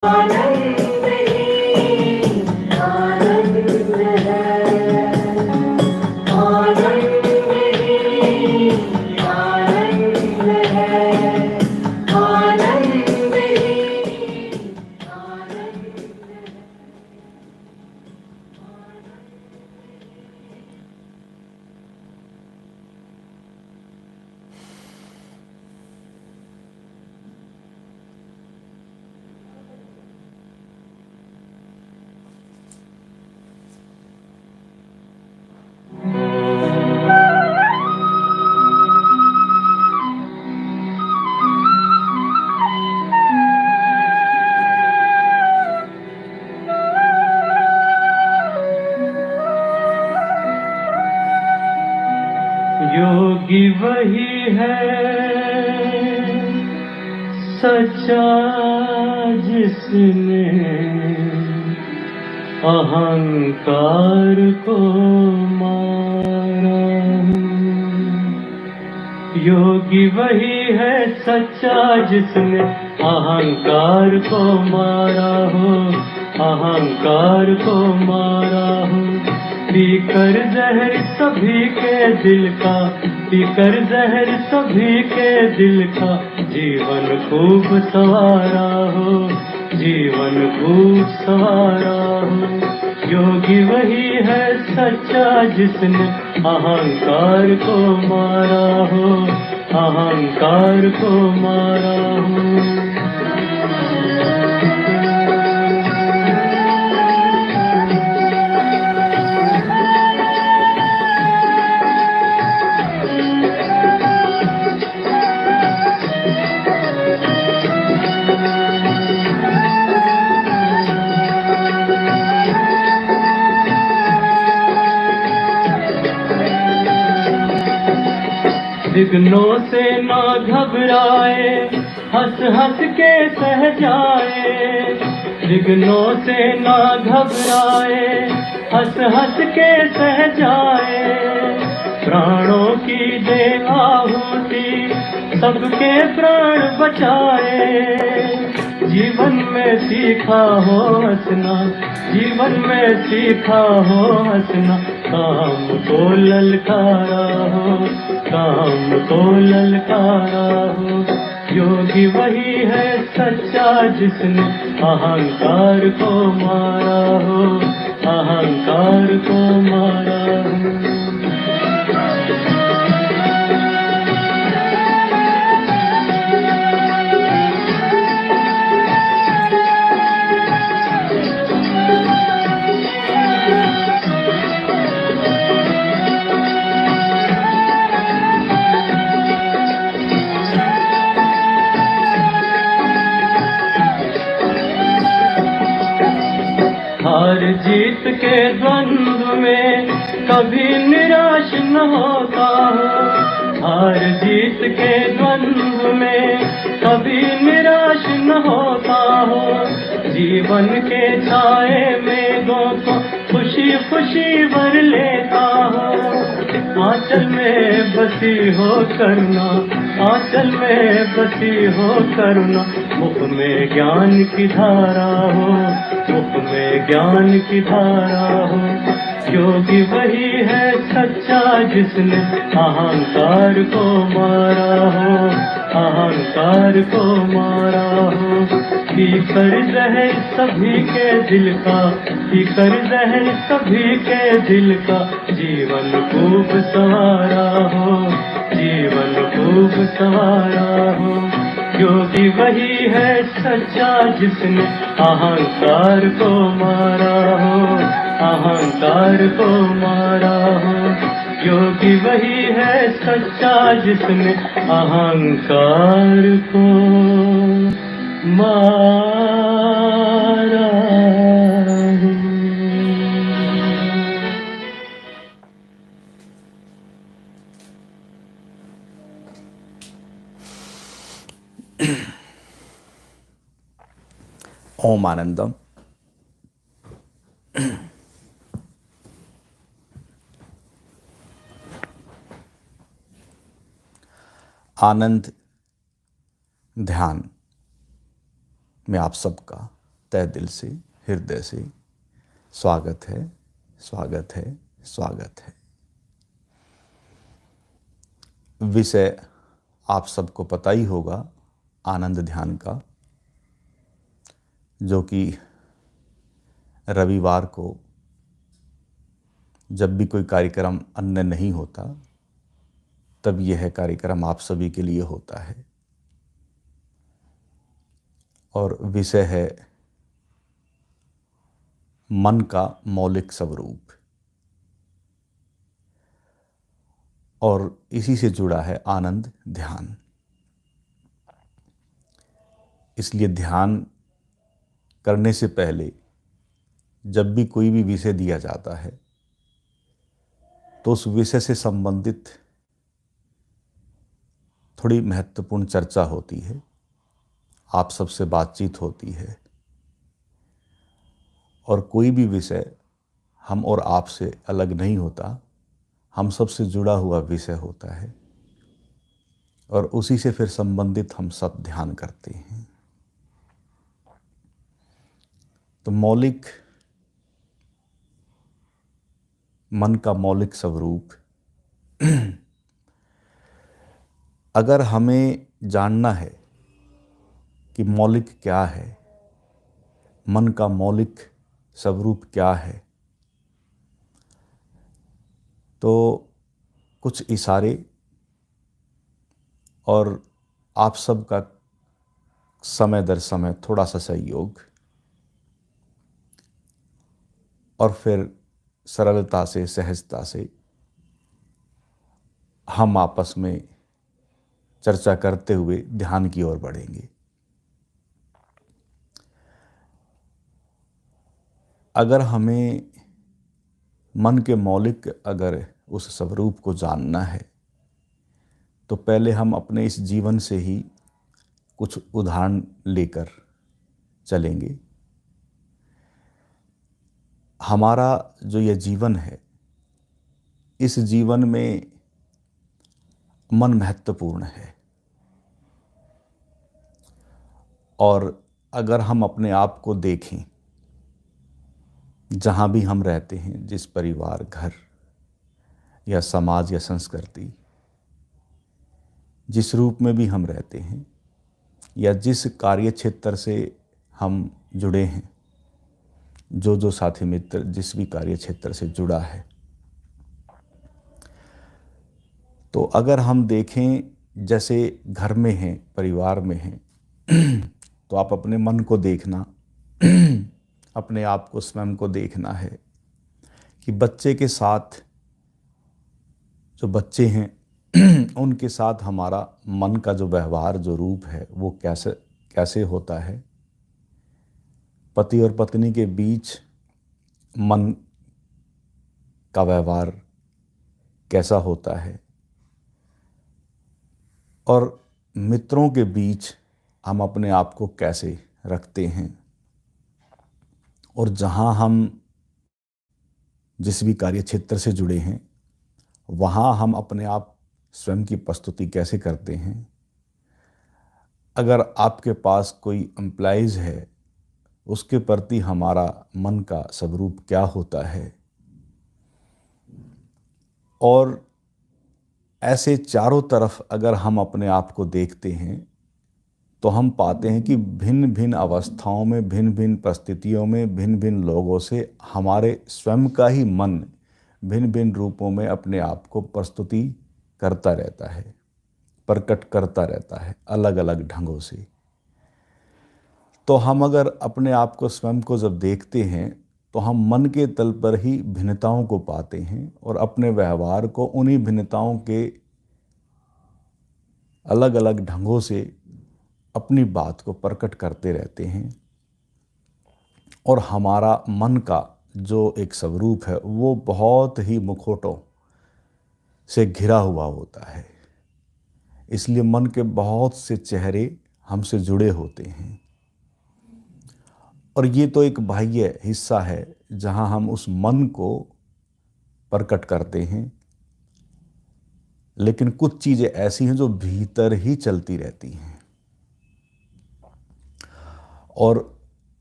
आनंद ही आनंद है, आनंद ही आनंद है, आनंद ही आनंद है। योगी वही है सच्चा जिसने अहंकार को मारा। योगी वही है सच्चा जिसने अहंकार को मारा हो, अहंकार को मारा हो। पीकर जहर सभी के दिल का, पीकर जहर सभी के दिल का, जीवन खूब सवारा हो, जीवन खूब सवारा हो। योगी वही है सच्चा जिसने अहंकार को मारा हो, अहंकार को मारा हो। विघ्नों से ना घबराए, हंस हंस के सह जाए। विघ्नों से ना घबराए, हंस हंस के सह जाए। प्राणों की दे आहुति, सबके प्राण बचाए। जीवन में सीखा हो हंसना, जीवन में सीखा हो हंसना। काम को ललकारा हो, काम को ललकारा हो। योगी वही है सच्चा जिसने अहंकार को मारा हो, अहंकार को मारा हो। हार जीत के द्वंद्व में कभी निराश न होता हूँ। हार जीत के द्वंद्व में कभी निराश न होता हूँ। जीवन के छाए मेघों को खुशी खुशी भर लेता हूँ। आंचल में बसी हो करुणा, आंचल में बसी हो करुणा। मुख में ज्ञान की धारा हो, मुख में ज्ञान की धारा हो। योगी वही है सच्चा जिसने अहंकार को मारा हो, अहंकार को मारा हो। पीकर जहर सभी के दिल का, पीकर जहर सभी के दिल का। जीवन खूब सवारा हो, जीवन खूब सवारा हो। योगी वही है सच्चा जिसने अहंकार को मारा हो, अहंकार को मारा हो। योगी वही है सच्चा जिसने अहंकार को मारा हो। ओम आनंदम। आनंद ध्यान में आप सबका तहे दिल से, हृदय से स्वागत है, स्वागत है, स्वागत है। विषय आप सबको पता ही होगा, आनंद ध्यान का, जो कि रविवार को जब भी कोई कार्यक्रम अन्य नहीं होता तब यह कार्यक्रम आप सभी के लिए होता है। और विषय है मन का मौलिक स्वरूप, और इसी से जुड़ा है आनंद ध्यान। इसलिए ध्यान करने से पहले जब भी कोई भी विषय दिया जाता है तो उस विषय से संबंधित थोड़ी महत्वपूर्ण चर्चा होती है, आप सबसे बातचीत होती है, और कोई भी विषय हम और आप से अलग नहीं होता, हम सबसे जुड़ा हुआ विषय होता है, और उसी से फिर संबंधित हम सब ध्यान करते हैं। तो मन का मौलिक स्वरूप, अगर हमें जानना है कि मौलिक क्या है, मन का मौलिक स्वरूप क्या है, तो कुछ इशारे और आप सबका समय दर समय थोड़ा सा सहयोग, और फिर सरलता से, सहजता से हम आपस में चर्चा करते हुए ध्यान की ओर बढ़ेंगे। अगर हमें मन के मौलिक अगर उस स्वरूप को जानना है तो पहले हम अपने इस जीवन से ही कुछ उदाहरण लेकर चलेंगे। हमारा जो यह जीवन है, इस जीवन में मन महत्वपूर्ण है, और अगर हम अपने आप को देखें, जहाँ भी हम रहते हैं, जिस परिवार, घर या समाज या संस्कृति, जिस रूप में भी हम रहते हैं, या जिस कार्य क्षेत्र से हम जुड़े हैं, जो साथी मित्र जिस भी कार्य क्षेत्र से जुड़ा है, तो अगर हम देखें, जैसे घर में हैं, परिवार में हैं, तो आप अपने मन को देखना, अपने आप को, स्वयं को देखना है कि बच्चे के साथ, जो बच्चे हैं उनके साथ हमारा मन का जो व्यवहार, जो रूप है, वो कैसे होता है। पति और पत्नी के बीच मन का व्यवहार कैसा होता है, और मित्रों के बीच हम अपने आप को कैसे रखते हैं, और जहाँ हम जिस भी कार्य क्षेत्र से जुड़े हैं वहाँ हम अपने आप स्वयं की प्रस्तुति कैसे करते हैं। अगर आपके पास कोई एम्प्लॉइज़ है, उसके प्रति हमारा मन का स्वरूप क्या होता है। और ऐसे चारों तरफ अगर हम अपने आप को देखते हैं तो हम पाते हैं कि भिन्न भिन्न अवस्थाओं में, भिन्न भिन्न परिस्थितियों में, भिन्न भिन्न लोगों से हमारे स्वयं का ही मन भिन्न भिन्न रूपों में अपने आप को प्रस्तुति करता रहता है, प्रकट करता रहता है, अलग अलग ढंगों से। तो हम अगर अपने आप को, स्वयं को जब देखते हैं तो हम मन के तल पर ही भिन्नताओं को पाते हैं, और अपने व्यवहार को उन्हीं भिन्नताओं के अलग अलग ढंगों से अपनी बात को प्रकट करते रहते हैं। और हमारा मन का जो एक स्वरूप है वो बहुत ही मुखौटों से घिरा हुआ होता है, इसलिए मन के बहुत से चेहरे हमसे जुड़े होते हैं। और ये तो एक बाह्य हिस्सा है जहाँ हम उस मन को प्रकट करते हैं, लेकिन कुछ चीज़ें ऐसी हैं जो भीतर ही चलती रहती हैं। और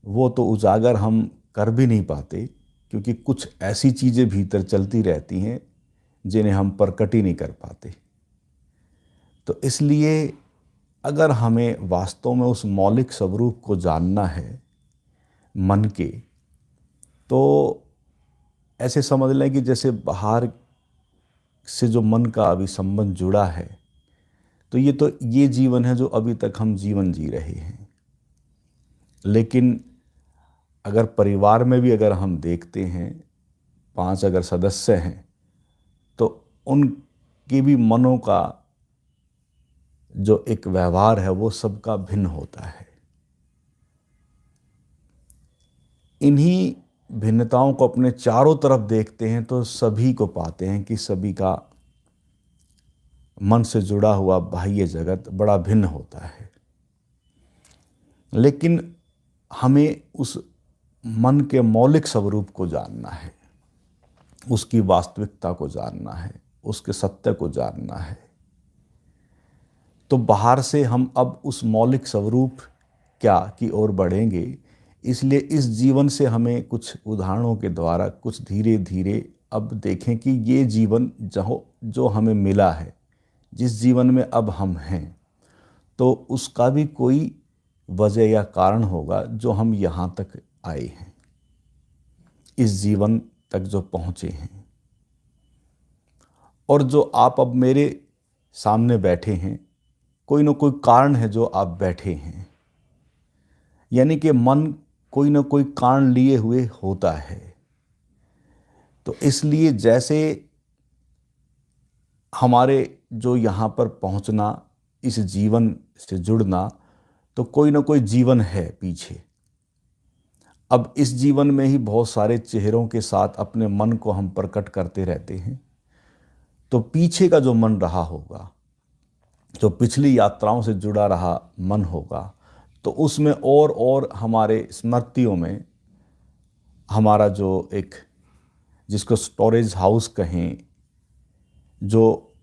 वो तो उजागर हम कर भी नहीं पाते, क्योंकि कुछ ऐसी चीज़ें भीतर चलती रहती हैं जिन्हें हम प्रकट ही नहीं कर पाते। तो इसलिए अगर हमें वास्तव में उस मौलिक स्वरूप को जानना है मन के, तो ऐसे समझ लें कि जैसे बाहर से जो मन का अभी संबंध जुड़ा है, तो ये जीवन है जो अभी तक हम जीवन जी रहे हैं। लेकिन अगर परिवार में भी अगर हम देखते हैं, 5 अगर सदस्य हैं, तो उनके भी मनों का जो एक व्यवहार है वो सबका भिन्न होता है। इन्हीं भिन्नताओं को अपने चारों तरफ देखते हैं तो सभी को पाते हैं कि सभी का मन से जुड़ा हुआ बाह्य जगत बड़ा भिन्न होता है। लेकिन हमें उस मन के मौलिक स्वरूप को जानना है, उसकी वास्तविकता को जानना है, उसके सत्य को जानना है। तो बाहर से हम अब उस मौलिक स्वरूप क्या की ओर बढ़ेंगे, इसलिए इस जीवन से हमें कुछ उदाहरणों के द्वारा कुछ धीरे धीरे अब देखें कि ये जीवन जो हमें मिला है, जिस जीवन में अब हम हैं, तो उसका भी कोई वजह या कारण होगा जो हम यहाँ तक आए हैं, इस जीवन तक जो पहुँचे हैं। और जो आप अब मेरे सामने बैठे हैं, कोई ना कोई कारण है जो आप बैठे हैं, यानी कि मन कोई ना कोई कारण लिए हुए होता है। तो इसलिए जैसे हमारे जो यहाँ पर पहुँचना, इस जीवन से जुड़ना, तो कोई ना कोई जीवन है पीछे। अब इस जीवन में ही बहुत सारे चेहरों के साथ अपने मन को हम प्रकट करते रहते हैं। तो पीछे का जो मन रहा होगा, जो पिछली यात्राओं से जुड़ा रहा मन होगा, तो उसमें और हमारे स्मृतियों में हमारा जो एक, जिसको स्टोरेज हाउस कहें, जो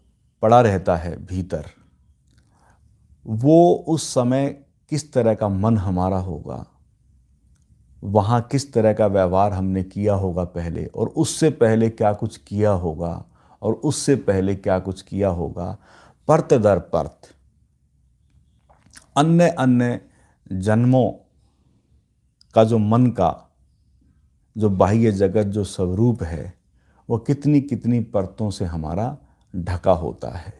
पड़ा रहता है भीतर, वो उस समय किस तरह का मन हमारा होगा, वहाँ किस तरह का व्यवहार हमने किया होगा पहले, और उससे पहले क्या कुछ किया होगा, और उससे पहले क्या कुछ किया होगा, परत दर परत अन्य अन्य जन्मों का जो मन का जो बाह्य जगत जो स्वरूप है, वो कितनी कितनी परतों से हमारा ढका होता है।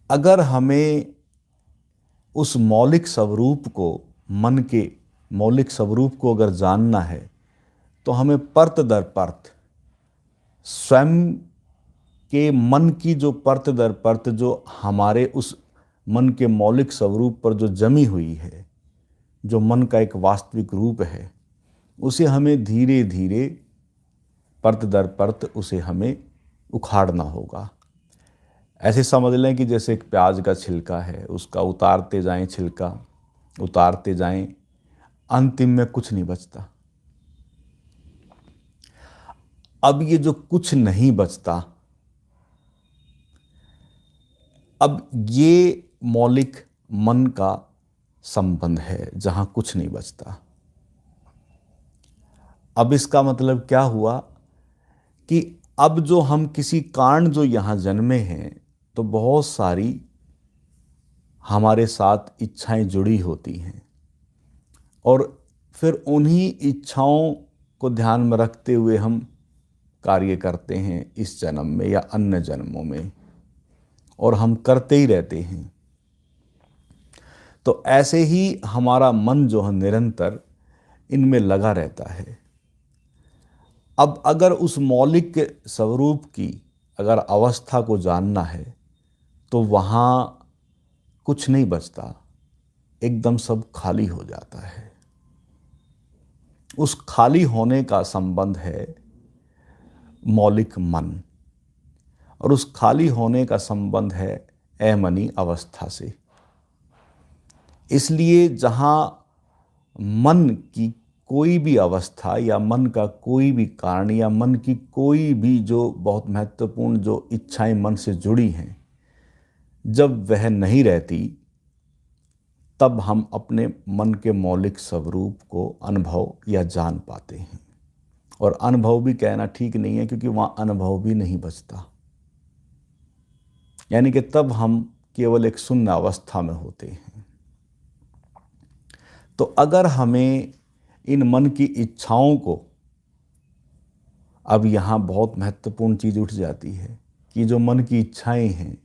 अगर हमें उस मौलिक स्वरूप को, मन के मौलिक स्वरूप को अगर जानना है, तो हमें परत दर परत स्वयं के मन की जो परत दर परत जो हमारे उस मन के मौलिक स्वरूप पर जो जमी हुई है, जो मन का एक वास्तविक रूप है, उसे हमें धीरे धीरे परत दर परत उसे हमें उखाड़ना होगा। ऐसे समझ लें कि जैसे एक प्याज का छिलका है, उसका उतारते जाएं, छिलका उतारते जाएं, अंतिम में कुछ नहीं बचता। अब ये जो कुछ नहीं बचता, अब ये मौलिक मन का संबंध है जहां कुछ नहीं बचता। अब इसका मतलब क्या हुआ कि अब जो हम किसी कारण जो यहां जन्मे हैं, तो बहुत सारी हमारे साथ इच्छाएं जुड़ी होती हैं, और फिर उन्हीं इच्छाओं को ध्यान में रखते हुए हम कार्य करते हैं इस जन्म में या अन्य जन्मों में, और हम करते ही रहते हैं। तो ऐसे ही हमारा मन जो है निरंतर इनमें लगा रहता है। अब अगर उस मौलिक स्वरूप की अगर अवस्था को जानना है, तो वहाँ कुछ नहीं बचता, एकदम सब खाली हो जाता है। उस खाली होने का संबंध है मौलिक मन, और उस खाली होने का संबंध है अमनी अवस्था से। इसलिए जहाँ मन की कोई भी अवस्था या मन का कोई भी कारण या मन की कोई भी जो बहुत महत्वपूर्ण जो इच्छाएं मन से जुड़ी हैं, जब वह नहीं रहती, तब हम अपने मन के मौलिक स्वरूप को अनुभव या जान पाते हैं। और अनुभव भी कहना ठीक नहीं है, क्योंकि वहाँ अनुभव भी नहीं बचता। यानी कि तब हम केवल एक शून्य अवस्था में होते हैं। तो अगर हमें इन मन की इच्छाओं को, अब यहाँ बहुत महत्वपूर्ण चीज़ उठ जाती है कि जो मन की इच्छाएं हैं,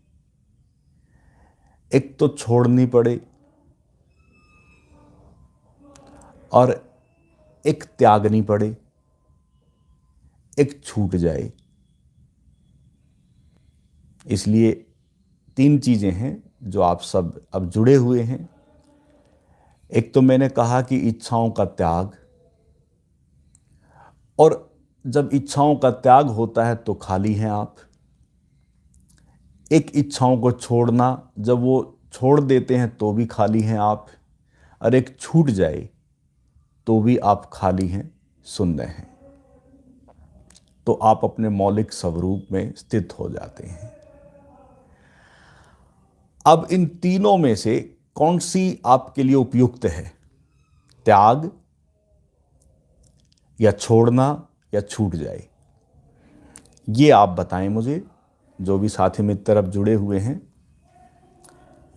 एक तो छोड़नी पड़े और एक त्यागनी पड़े, एक छूट जाए। इसलिए 3 चीज़ें हैं जो आप सब अब जुड़े हुए हैं। एक तो मैंने कहा कि इच्छाओं का त्याग, और जब इच्छाओं का त्याग होता है तो खाली हैं आप। एक इच्छाओं को छोड़ना, जब वो छोड़ देते हैं तो भी खाली हैं आप। और एक छूट जाए तो भी आप खाली हैं, शून्य हैं। तो आप अपने मौलिक स्वरूप में स्थित हो जाते हैं। अब इन तीनों में से कौन सी आपके लिए उपयुक्त है? त्याग या छोड़ना या छूट जाए? ये आप बताएं मुझे, जो भी साथी मित्र अब जुड़े हुए हैं,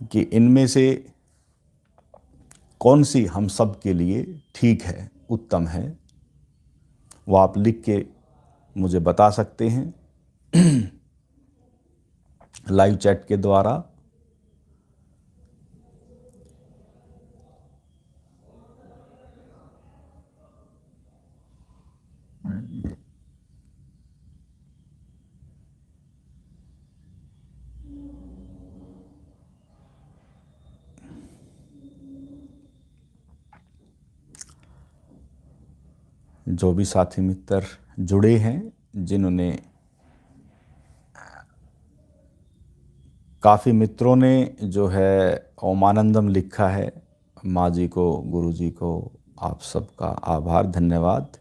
कि इनमें से कौन सी हम सब के लिए ठीक है, उत्तम है। वो आप लिख के मुझे बता सकते हैं लाइव चैट के द्वारा। जो भी साथी मित्र जुड़े हैं, जिन्होंने, काफ़ी मित्रों ने जो है ओमानंदम लिखा है, माँ जी को, गुरु जी को, आप सबका आभार, धन्यवाद।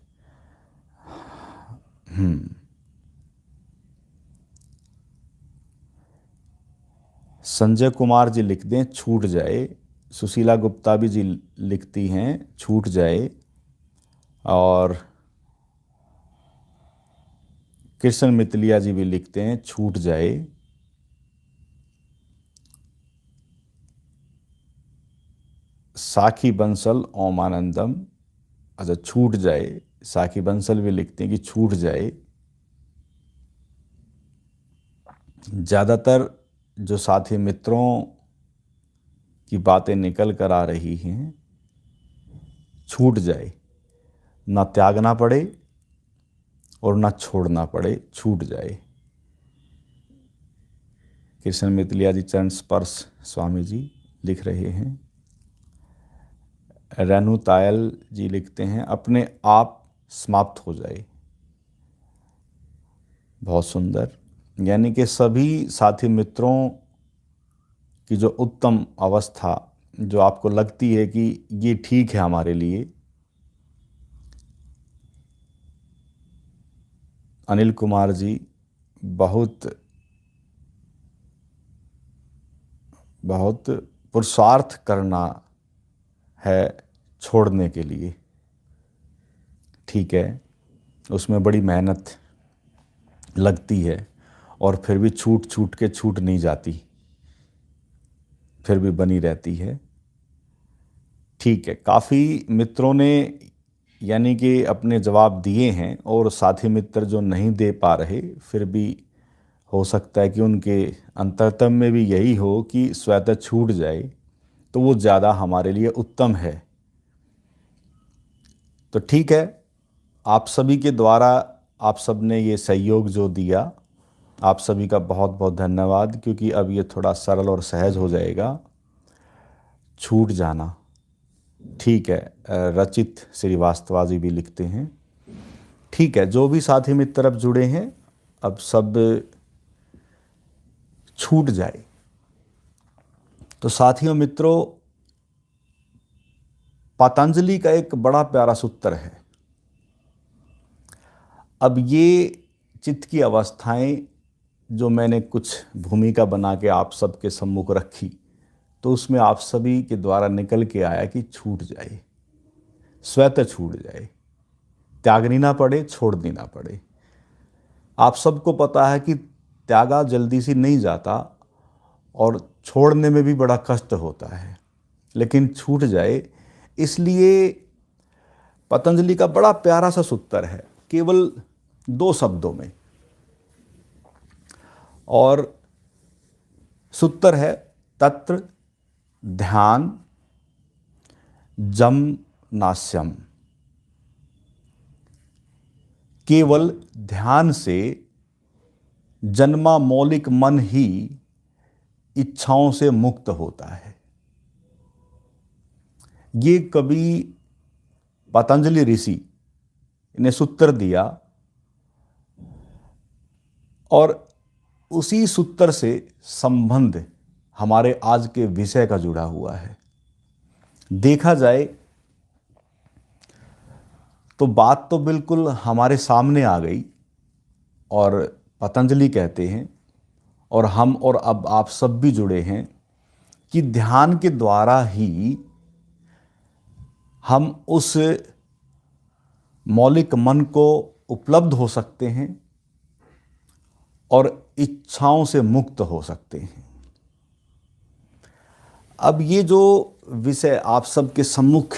संजय कुमार जी लिख दें छूट जाए। सुशीला गुप्ता भी जी लिखती हैं छूट जाए। और कृष्ण मितलिया जी भी लिखते हैं छूट जाए। साखी बंसल ओमानंदम, अच्छा छूट जाए। साखी बंसल भी लिखते हैं कि छूट जाए। ज़्यादातर जो साथी मित्रों की बातें निकल कर आ रही हैं, छूट जाए, ना त्यागना पड़े और ना छोड़ना पड़े, छूट जाए। कृष्ण मितलिया जी चरण स्पर्श स्वामी जी लिख रहे हैं। रेणु तायल जी लिखते हैं अपने आप समाप्त हो जाए। बहुत सुंदर। यानी कि सभी साथी मित्रों की जो उत्तम अवस्था, जो आपको लगती है कि ये ठीक है हमारे लिए। अनिल कुमार जी, बहुत बहुत पुरुषार्थ करना है छोड़ने के लिए। ठीक है, उसमें बड़ी मेहनत लगती है और फिर भी छूट छूट के छूट नहीं जाती, फिर भी बनी रहती है। ठीक है, काफ़ी मित्रों ने यानी कि अपने जवाब दिए हैं, और साथी मित्र जो नहीं दे पा रहे, फिर भी हो सकता है कि उनके अंतरतम में भी यही हो कि स्वतः छूट जाए, तो वो ज़्यादा हमारे लिए उत्तम है। तो ठीक है, आप सभी के द्वारा आप सब ने ये सहयोग जो दिया, आप सभी का बहुत बहुत धन्यवाद। क्योंकि अब ये थोड़ा सरल और सहज हो जाएगा, छूट जाना। ठीक है, रचित श्रीवास्तवा जी भी लिखते हैं। ठीक है, जो भी साथी मित्र अब जुड़े हैं, अब सब छूट जाए। तो साथियों मित्रों, पतंजलि का एक बड़ा प्यारा सूत्र है। अब ये चित्त की अवस्थाएं जो मैंने कुछ भूमिका बना के आप सबके सम्मुख रखी, तो उसमें आप सभी के द्वारा निकल के आया कि छूट जाए, स्वतः छूट जाए, त्यागनी ना पड़े, छोड़नी ना पड़े। आप सबको पता है कि त्यागा जल्दी से नहीं जाता और छोड़ने में भी बड़ा कष्ट होता है, लेकिन छूट जाए। इसलिए पतंजलि का बड़ा प्यारा सा सूत्र है, केवल 2 शब्दों में, और सूत्र है तत्र ध्यान जम नास्यम। केवल ध्यान से जन्मा मौलिक मन ही इच्छाओं से मुक्त होता है। ये कवि पतंजलि ऋषि ने सूत्र दिया और उसी सूत्र से संबंध हमारे आज के विषय का जुड़ा हुआ है। देखा जाए तो बात तो बिल्कुल हमारे सामने आ गई, और पतंजलि कहते हैं और हम और अब आप सब भी जुड़े हैं कि ध्यान के द्वारा ही हम उस मौलिक मन को उपलब्ध हो सकते हैं और इच्छाओं से मुक्त हो सकते हैं। अब ये जो विषय आप सबके सम्मुख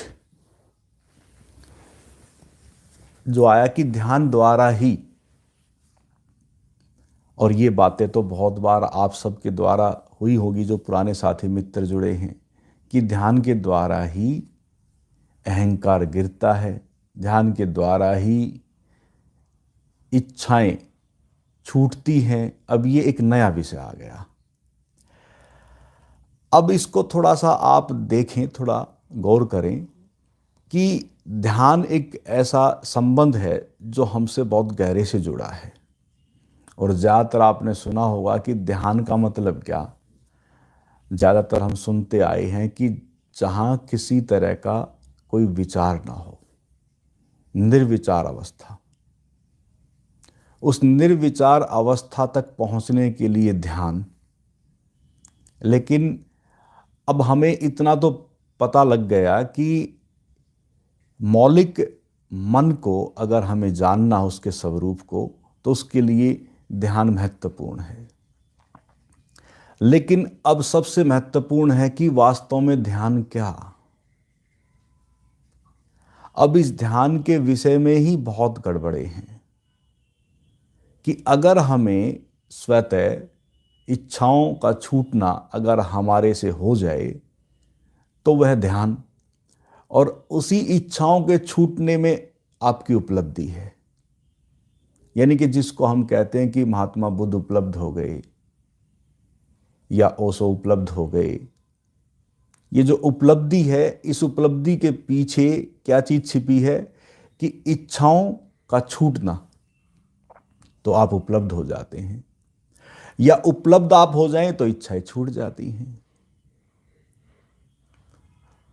जो आया कि ध्यान द्वारा ही, और ये बातें तो बहुत बार आप सबके द्वारा हुई होगी जो पुराने साथी मित्र जुड़े हैं, कि ध्यान के द्वारा ही अहंकार गिरता है, ध्यान के द्वारा ही इच्छाएं छूटती हैं। अब ये एक नया विषय आ गया। अब इसको थोड़ा सा आप देखें, थोड़ा गौर करें कि ध्यान एक ऐसा संबंध है जो हमसे बहुत गहरे से जुड़ा है। और ज़्यादातर आपने सुना होगा कि ध्यान का मतलब क्या। ज़्यादातर हम सुनते आए हैं कि जहाँ किसी तरह का कोई विचार ना हो, निर्विचार अवस्था, उस निर्विचार अवस्था तक पहुँचने के लिए ध्यान। लेकिन अब हमें इतना तो पता लग गया कि मौलिक मन को अगर हमें जानना हो, उसके स्वरूप को, तो उसके लिए ध्यान महत्वपूर्ण है। लेकिन अब सबसे महत्वपूर्ण है कि वास्तव में ध्यान क्या। अब इस ध्यान के विषय में ही बहुत गड़बड़े हैं कि अगर हमें स्वतः इच्छाओं का छूटना अगर हमारे से हो जाए तो वह ध्यान, और उसी इच्छाओं के छूटने में आपकी उपलब्धि है। यानी कि जिसको हम कहते हैं कि महात्मा बुद्ध उपलब्ध हो गए या ओशो उपलब्ध हो गए, ये जो उपलब्धि है, इस उपलब्धि के पीछे क्या चीज छिपी है कि इच्छाओं का छूटना, तो आप उपलब्ध हो जाते हैं, या उपलब्ध आप हो जाएं तो इच्छाएं छूट जाती हैं।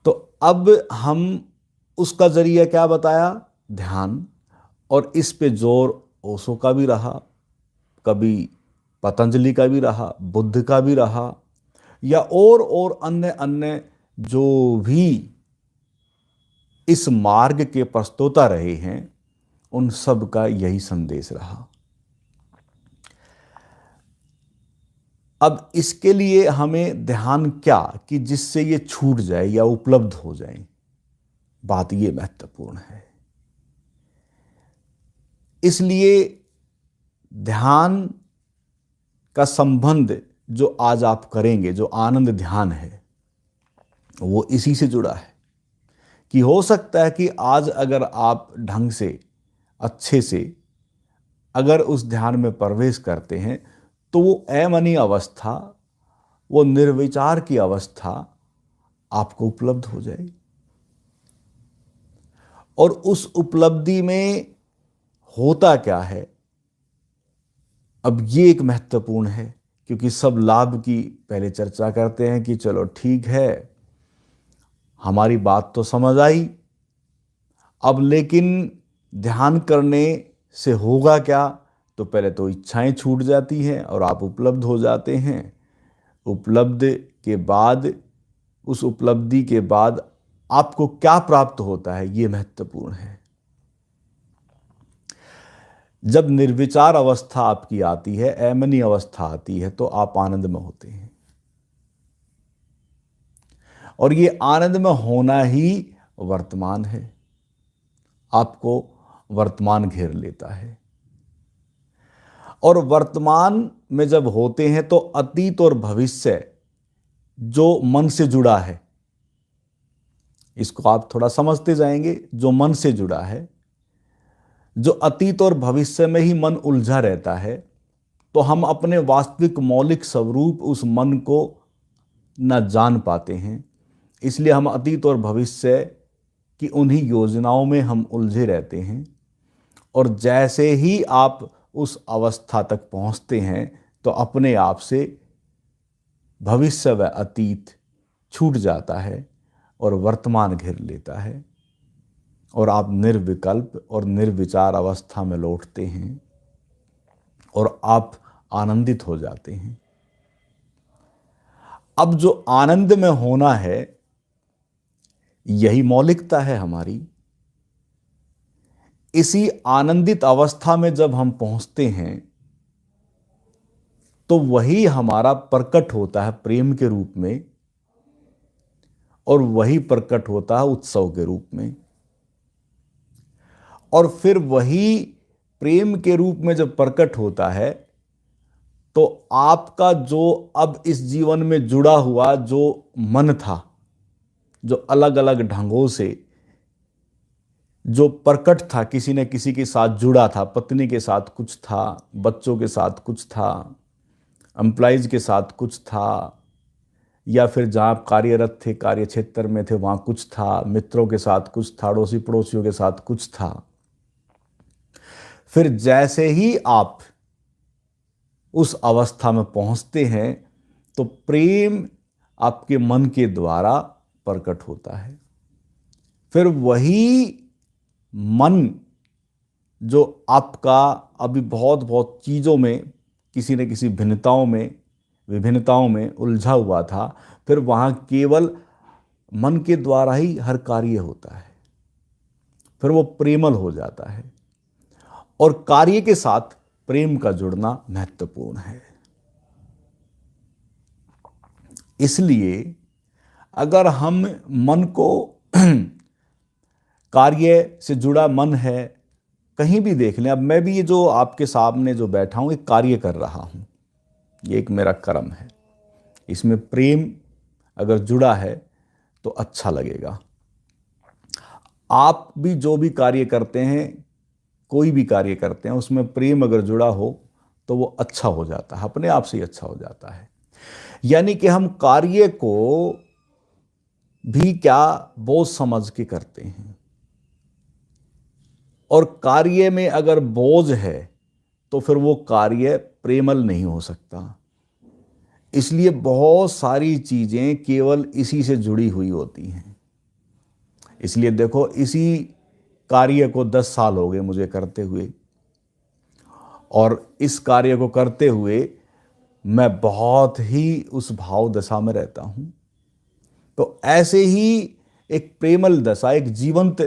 तो अब हम उसका जरिया क्या बताया, ध्यान, और इस पे जोर ओशो का भी रहा, कभी पतंजलि का भी रहा, बुद्ध का भी रहा, या और अन्य अन्य जो भी इस मार्ग के प्रस्तोता रहे हैं, उन सब का यही संदेश रहा। अब इसके लिए हमें ध्यान क्या कि जिससे ये छूट जाए या उपलब्ध हो जाए, बात ये महत्वपूर्ण है। इसलिए ध्यान का संबंध जो आज आप करेंगे, जो आनंद ध्यान है, वो इसी से जुड़ा है कि हो सकता है कि आज अगर आप ढंग से, अच्छे से अगर उस ध्यान में प्रवेश करते हैं तो वो अमनी अवस्था, वो निर्विचार की अवस्था आपको उपलब्ध हो जाए। और उस उपलब्धि में होता क्या है, अब ये एक महत्वपूर्ण है, क्योंकि सब लाभ की पहले चर्चा करते हैं कि चलो ठीक है, हमारी बात तो समझ आई, अब लेकिन ध्यान करने से होगा क्या, तो पहले तो इच्छाएं छूट जाती हैं और आप उपलब्ध हो जाते हैं। उपलब्ध के बाद उस उपलब्धि के बाद आपको क्या प्राप्त होता है, ये महत्वपूर्ण है। जब निर्विचार अवस्था आपकी आती है, ऐमनी अवस्था आती है, तो आप आनंद में होते हैं। और ये आनंद में होना ही वर्तमान है। आपको वर्तमान घेर लेता है। और वर्तमान में जब होते हैं तो अतीत और भविष्य जो मन से जुड़ा है, इसको आप थोड़ा समझते जाएंगे। जो मन से जुड़ा है, जो अतीत और भविष्य में ही मन उलझा रहता है, तो हम अपने वास्तविक मौलिक स्वरूप उस मन को न जान पाते हैं। इसलिए हम अतीत और भविष्य की उन्हीं योजनाओं में हम उलझे रहते हैं। और जैसे ही आप उस अवस्था तक पहुंचते हैं तो अपने आप से भविष्य व अतीत छूट जाता है और वर्तमान घेर लेता है, और आप निर्विकल्प और निर्विचार अवस्था में लौटते हैं और आप आनंदित हो जाते हैं। अब जो आनंद में होना है, यही मौलिकता है हमारी। इसी आनंदित अवस्था में जब हम पहुंचते हैं तो वही हमारा प्रकट होता है प्रेम के रूप में, और वही प्रकट होता है उत्सव के रूप में। और फिर वही प्रेम के रूप में जब प्रकट होता है तो आपका जो अब इस जीवन में जुड़ा हुआ जो मन था, जो अलग अलग ढंगों से जो प्रकट था, किसी न किसी के साथ जुड़ा था, पत्नी के साथ कुछ था, बच्चों के साथ कुछ था, एम्प्लॉइज के साथ कुछ था, या फिर जहाँ आप कार्यरत थे, कार्य क्षेत्र में थे, वहाँ कुछ था, मित्रों के साथ कुछ था, अड़ोसी पड़ोसियों के साथ कुछ था। फिर जैसे ही आप उस अवस्था में पहुंचते हैं तो प्रेम आपके मन के द्वारा प्रकट होता है। फिर वही मन जो आपका अभी बहुत बहुत चीज़ों में, किसी न किसी विभिन्नताओं में उलझा हुआ था, फिर वहाँ केवल मन के द्वारा ही हर कार्य होता है। फिर वो प्रेमल हो जाता है, और कार्य के साथ प्रेम का जुड़ना महत्वपूर्ण है। इसलिए अगर हम मन को कार्य से जुड़ा मन है, कहीं भी देख लें, अब मैं भी ये जो आपके सामने जो बैठा हूं, एक कार्य कर रहा हूं, ये एक मेरा कर्म है, इसमें प्रेम अगर जुड़ा है तो अच्छा लगेगा। आप भी जो भी कार्य करते हैं, कोई भी कार्य करते हैं, उसमें प्रेम अगर जुड़ा हो तो वो अच्छा हो जाता है, अपने आप से ही अच्छा हो जाता है। यानी कि हम कार्य को भी क्या बोझ समझ के करते हैं, और कार्य में अगर बोझ है तो फिर वो कार्य प्रेमल नहीं हो सकता। इसलिए बहुत सारी चीजें केवल इसी से जुड़ी हुई होती हैं। इसलिए देखो, इसी कार्य को 10 साल हो गए मुझे करते हुए, और इस कार्य को करते हुए मैं बहुत ही उस भाव दशा में रहता हूं। तो ऐसे ही एक प्रेमल दशा, एक जीवंत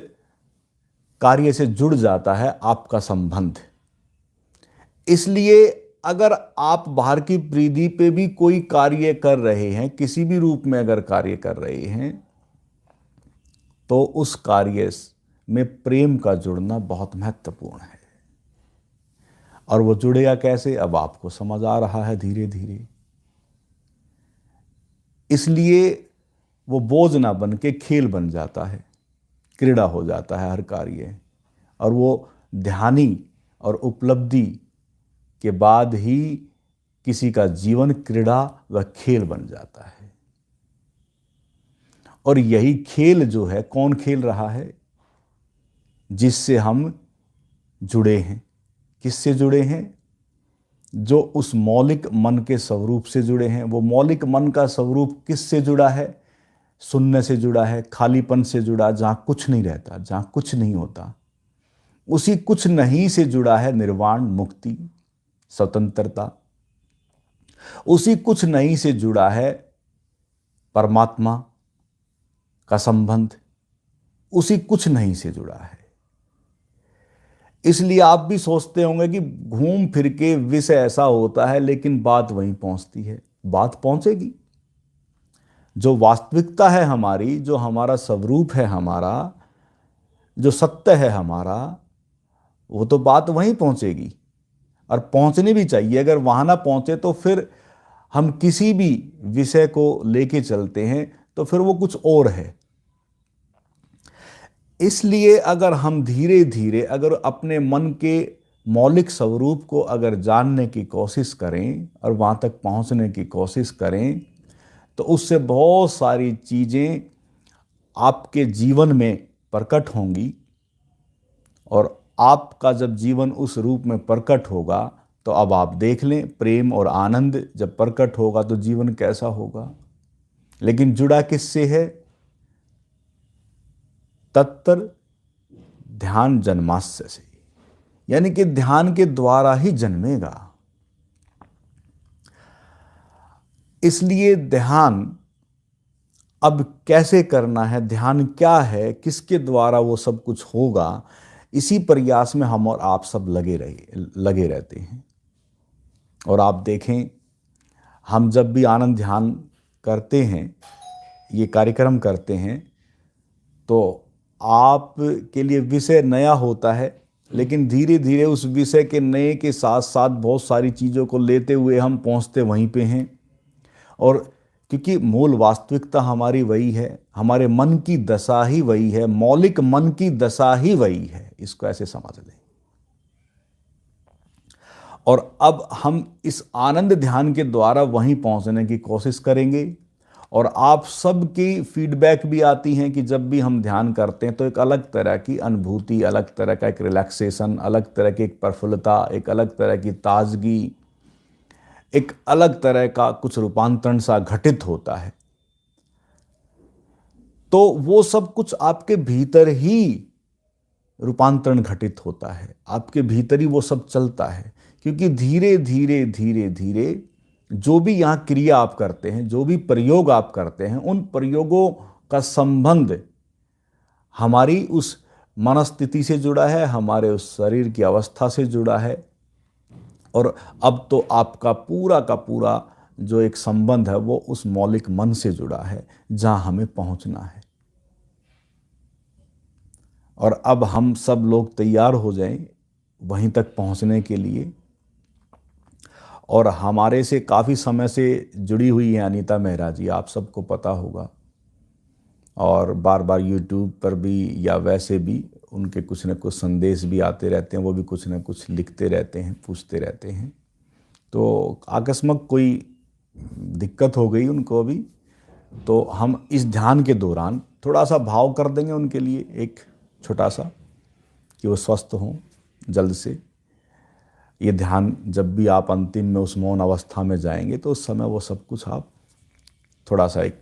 कार्य से जुड़ जाता है आपका संबंध। इसलिए अगर आप बाहर की परिधि पे भी कोई कार्य कर रहे हैं, किसी भी रूप में अगर कार्य कर रहे हैं, तो उस कार्य में प्रेम का जुड़ना बहुत महत्वपूर्ण है। और वो जुड़ेगा कैसे, अब आपको समझ आ रहा है धीरे धीरे। इसलिए वो बोझ ना बन के खेल बन जाता है, क्रीड़ा हो जाता है हर कार्य, और वो ध्यानी और उपलब्धि के बाद ही किसी का जीवन क्रीड़ा व खेल बन जाता है। और यही खेल जो है, कौन खेल रहा है? जिससे हम जुड़े हैं। किससे जुड़े हैं? जो उस मौलिक मन के स्वरूप से जुड़े हैं। वो मौलिक मन का स्वरूप किससे जुड़ा है? शून्य से जुड़ा है, खालीपन से जुड़ा, जहां कुछ नहीं रहता, जहां कुछ नहीं होता। उसी कुछ नहीं से जुड़ा है निर्वाण, मुक्ति, स्वतंत्रता। उसी कुछ नहीं से जुड़ा है परमात्मा, का संबंध उसी कुछ नहीं से जुड़ा है। इसलिए आप भी सोचते होंगे कि घूम फिर के विषय ऐसा होता है, लेकिन बात वहीं पहुंचती है। बात पहुंचेगी। जो वास्तविकता है हमारी, जो हमारा स्वरूप है, हमारा जो सत्य है हमारा, वो तो बात वहीं पहुंचेगी और पहुंचनी भी चाहिए। अगर वहां ना पहुंचे तो फिर हम किसी भी विषय को लेके चलते हैं तो फिर वो कुछ और है। इसलिए अगर हम धीरे धीरे अगर अपने मन के मौलिक स्वरूप को अगर जानने की कोशिश करें और वहां तक पहुंचने की कोशिश करें, तो उससे बहुत सारी चीजें आपके जीवन में प्रकट होंगी। और आपका जब जीवन उस रूप में प्रकट होगा, तो अब आप देख लें, प्रेम और आनंद जब प्रकट होगा तो जीवन कैसा होगा। लेकिन जुड़ा किससे है? तत्पर ध्यान जन्मास्य से, यानी कि ध्यान के द्वारा ही जन्मेगा। इसलिए ध्यान अब कैसे करना है, ध्यान क्या है, किसके द्वारा वो सब कुछ होगा, इसी प्रयास में हम और आप सब लगे रहते हैं। और आप देखें, हम जब भी आनंद ध्यान करते हैं, ये कार्यक्रम करते हैं, तो आप के लिए विषय नया होता है, लेकिन धीरे धीरे उस विषय के नए के साथ साथ बहुत सारी चीज़ों को लेते हुए हम पहुंचते वहीं पे हैं। और क्योंकि मूल वास्तविकता हमारी वही है, हमारे मन की दशा ही वही है, मौलिक मन की दशा ही वही है, इसको ऐसे समझ लें। और अब हम इस आनंद ध्यान के द्वारा वहीं पहुंचने की कोशिश करेंगे। और आप सबकी फीडबैक भी आती हैं कि जब भी हम ध्यान करते हैं तो एक अलग तरह की अनुभूति, अलग तरह का एक रिलैक्सेशन, अलग तरह की एक प्रफुल्लता, एक अलग तरह की ताजगी, एक अलग तरह का कुछ रूपांतरण सा घटित होता है। तो वो सब कुछ आपके भीतर ही रूपांतरण घटित होता है, आपके भीतर ही वो सब चलता है। क्योंकि धीरे धीरे धीरे धीरे जो भी यहाँ क्रिया आप करते हैं, जो भी प्रयोग आप करते हैं, उन प्रयोगों का संबंध हमारी उस मनस्थिति से जुड़ा है, हमारे उस शरीर की अवस्था से जुड़ा है। और अब तो आपका पूरा का पूरा जो एक संबंध है वो उस मौलिक मन से जुड़ा है जहां हमें पहुंचना है। और अब हम सब लोग तैयार हो जाएं वहीं तक पहुंचने के लिए। और हमारे से काफ़ी समय से जुड़ी हुई हैं अनीता मेहरा जी, आप सबको पता होगा। और बार बार यूट्यूब पर भी या वैसे भी उनके कुछ न कुछ संदेश भी आते रहते हैं, वो भी कुछ न कुछ लिखते रहते हैं, पूछते रहते हैं। तो अकस्मात कोई दिक्कत हो गई उनको अभी, तो हम इस ध्यान के दौरान थोड़ा सा भाव कर देंगे उनके लिए, एक छोटा सा, कि वो स्वस्थ हों जल्द से। ये ध्यान जब भी आप अंतिम में उस मौन अवस्था में जाएंगे तो उस समय वो सब कुछ आप थोड़ा सा एक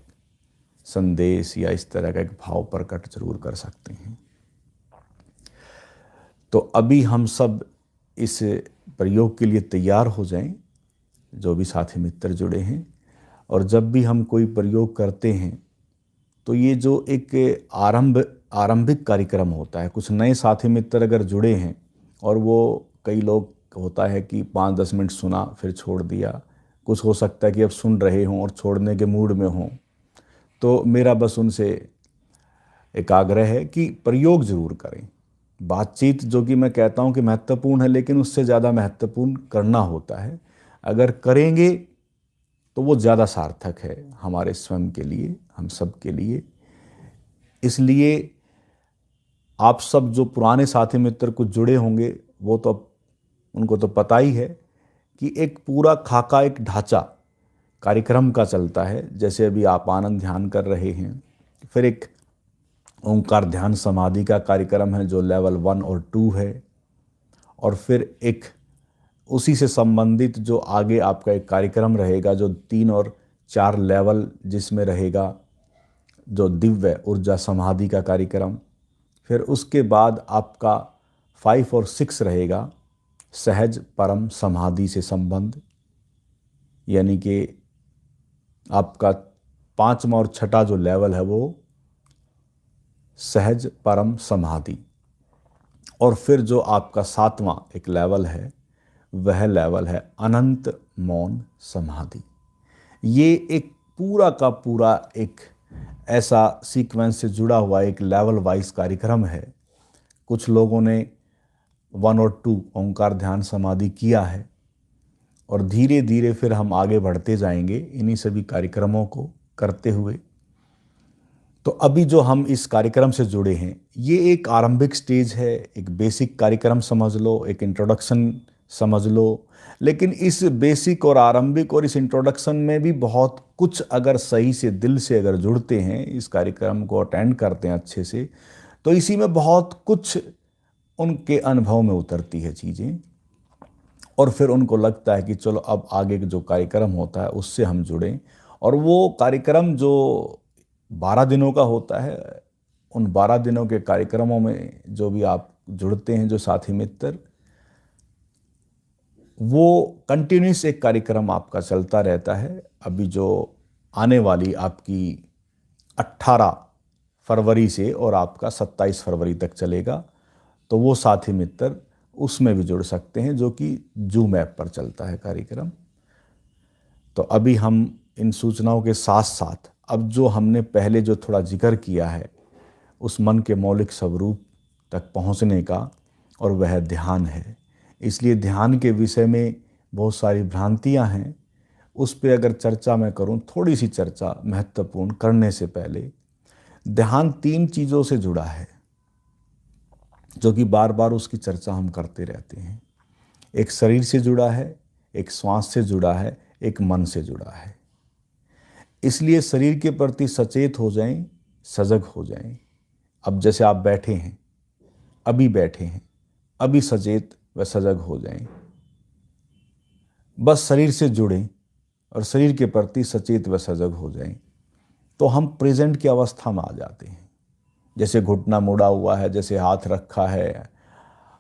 संदेश या इस तरह का एक भाव प्रकट जरूर कर सकते हैं। तो अभी हम सब इस प्रयोग के लिए तैयार हो जाएं, जो भी साथी मित्र जुड़े हैं। और जब भी हम कोई प्रयोग करते हैं तो ये जो एक आरंभिक कार्यक्रम होता है, कुछ नए साथी मित्र अगर जुड़े हैं और वो कई लोग होता है कि 5-10 मिनट सुना फिर छोड़ दिया, कुछ हो सकता है कि अब सुन रहे हों और छोड़ने के मूड में हों, तो मेरा बस उनसे एक आग्रह है कि प्रयोग जरूर करें। बातचीत जो कि मैं कहता हूं कि महत्वपूर्ण है, लेकिन उससे ज़्यादा महत्वपूर्ण करना होता है। अगर करेंगे तो वो ज़्यादा सार्थक है हमारे स्वयं के लिए, हम सब के लिए। इसलिए आप सब जो पुराने साथी मित्र कुछ जुड़े होंगे, वो तो उनको तो पता ही है कि एक पूरा खाका, एक ढांचा कार्यक्रम का चलता है। जैसे अभी आप आनंद ध्यान कर रहे हैं, फिर एक ओंकार ध्यान समाधि का कार्यक्रम है जो लेवल 1 और 2 है, और फिर एक उसी से संबंधित जो आगे आपका एक कार्यक्रम रहेगा जो 3 और 4 लेवल जिसमें रहेगा, जो दिव्य ऊर्जा समाधि का कार्यक्रम। फिर उसके बाद आपका 5 और 6 रहेगा सहज परम समाधि से संबंध, यानी कि आपका 5वां और 6ठा जो लेवल है वो सहज परम समाधि। और फिर जो आपका 7वां एक लेवल है, वह लेवल है अनंत मौन समाधि। ये एक पूरा का पूरा एक ऐसा सीक्वेंस से जुड़ा हुआ एक लेवल वाइज कार्यक्रम है। कुछ लोगों ने 1 और 2 ओंकार ध्यान समाधि किया है, और धीरे धीरे फिर हम आगे बढ़ते जाएंगे इन्हीं सभी कार्यक्रमों को करते हुए। तो अभी जो हम इस कार्यक्रम से जुड़े हैं, ये एक आरंभिक स्टेज है, एक बेसिक कार्यक्रम समझ लो, एक इंट्रोडक्शन समझ लो। लेकिन इस बेसिक और आरंभिक और इस इंट्रोडक्शन में भी बहुत कुछ अगर सही से दिल से अगर जुड़ते हैं, इस कार्यक्रम को अटेंड करते हैं अच्छे से, तो इसी में बहुत कुछ उनके अनुभव में उतरती है चीज़ें, और फिर उनको लगता है कि चलो अब आगे जो कार्यक्रम होता है उससे हम जुड़ें। और वो कार्यक्रम जो 12 दिनों का होता है, उन 12 दिनों के कार्यक्रमों में जो भी आप जुड़ते हैं, जो साथी मित्र, वो कंटिन्यूस एक कार्यक्रम आपका चलता रहता है। अभी जो आने वाली आपकी 18 फरवरी से और आपका 27 फरवरी तक चलेगा, तो वो साथी मित्र उसमें भी जुड़ सकते हैं, जो कि जूम ऐप पर चलता है कार्यक्रम। तो अभी हम इन सूचनाओं के साथ साथ अब जो हमने पहले जो थोड़ा जिक्र किया है उस मन के मौलिक स्वरूप तक पहुंचने का, और वह ध्यान है। इसलिए ध्यान के विषय में बहुत सारी भ्रांतियां हैं, उस पर अगर चर्चा मैं करूं, थोड़ी सी चर्चा महत्वपूर्ण करने से पहले, ध्यान 3 चीज़ों से जुड़ा है, जो कि बार बार उसकी चर्चा हम करते रहते हैं। एक शरीर से जुड़ा है, एक श्वास से जुड़ा है, एक मन से जुड़ा है। इसलिए शरीर के प्रति सचेत हो जाएं, सजग हो जाएं। अब जैसे आप बैठे हैं, अभी बैठे हैं, अभी सचेत व सजग हो जाएं। बस शरीर से जुड़ें और शरीर के प्रति सचेत व सजग हो जाएं, तो हम प्रेजेंट की अवस्था में आ जाते हैं। जैसे घुटना मुड़ा हुआ है, जैसे हाथ रखा है,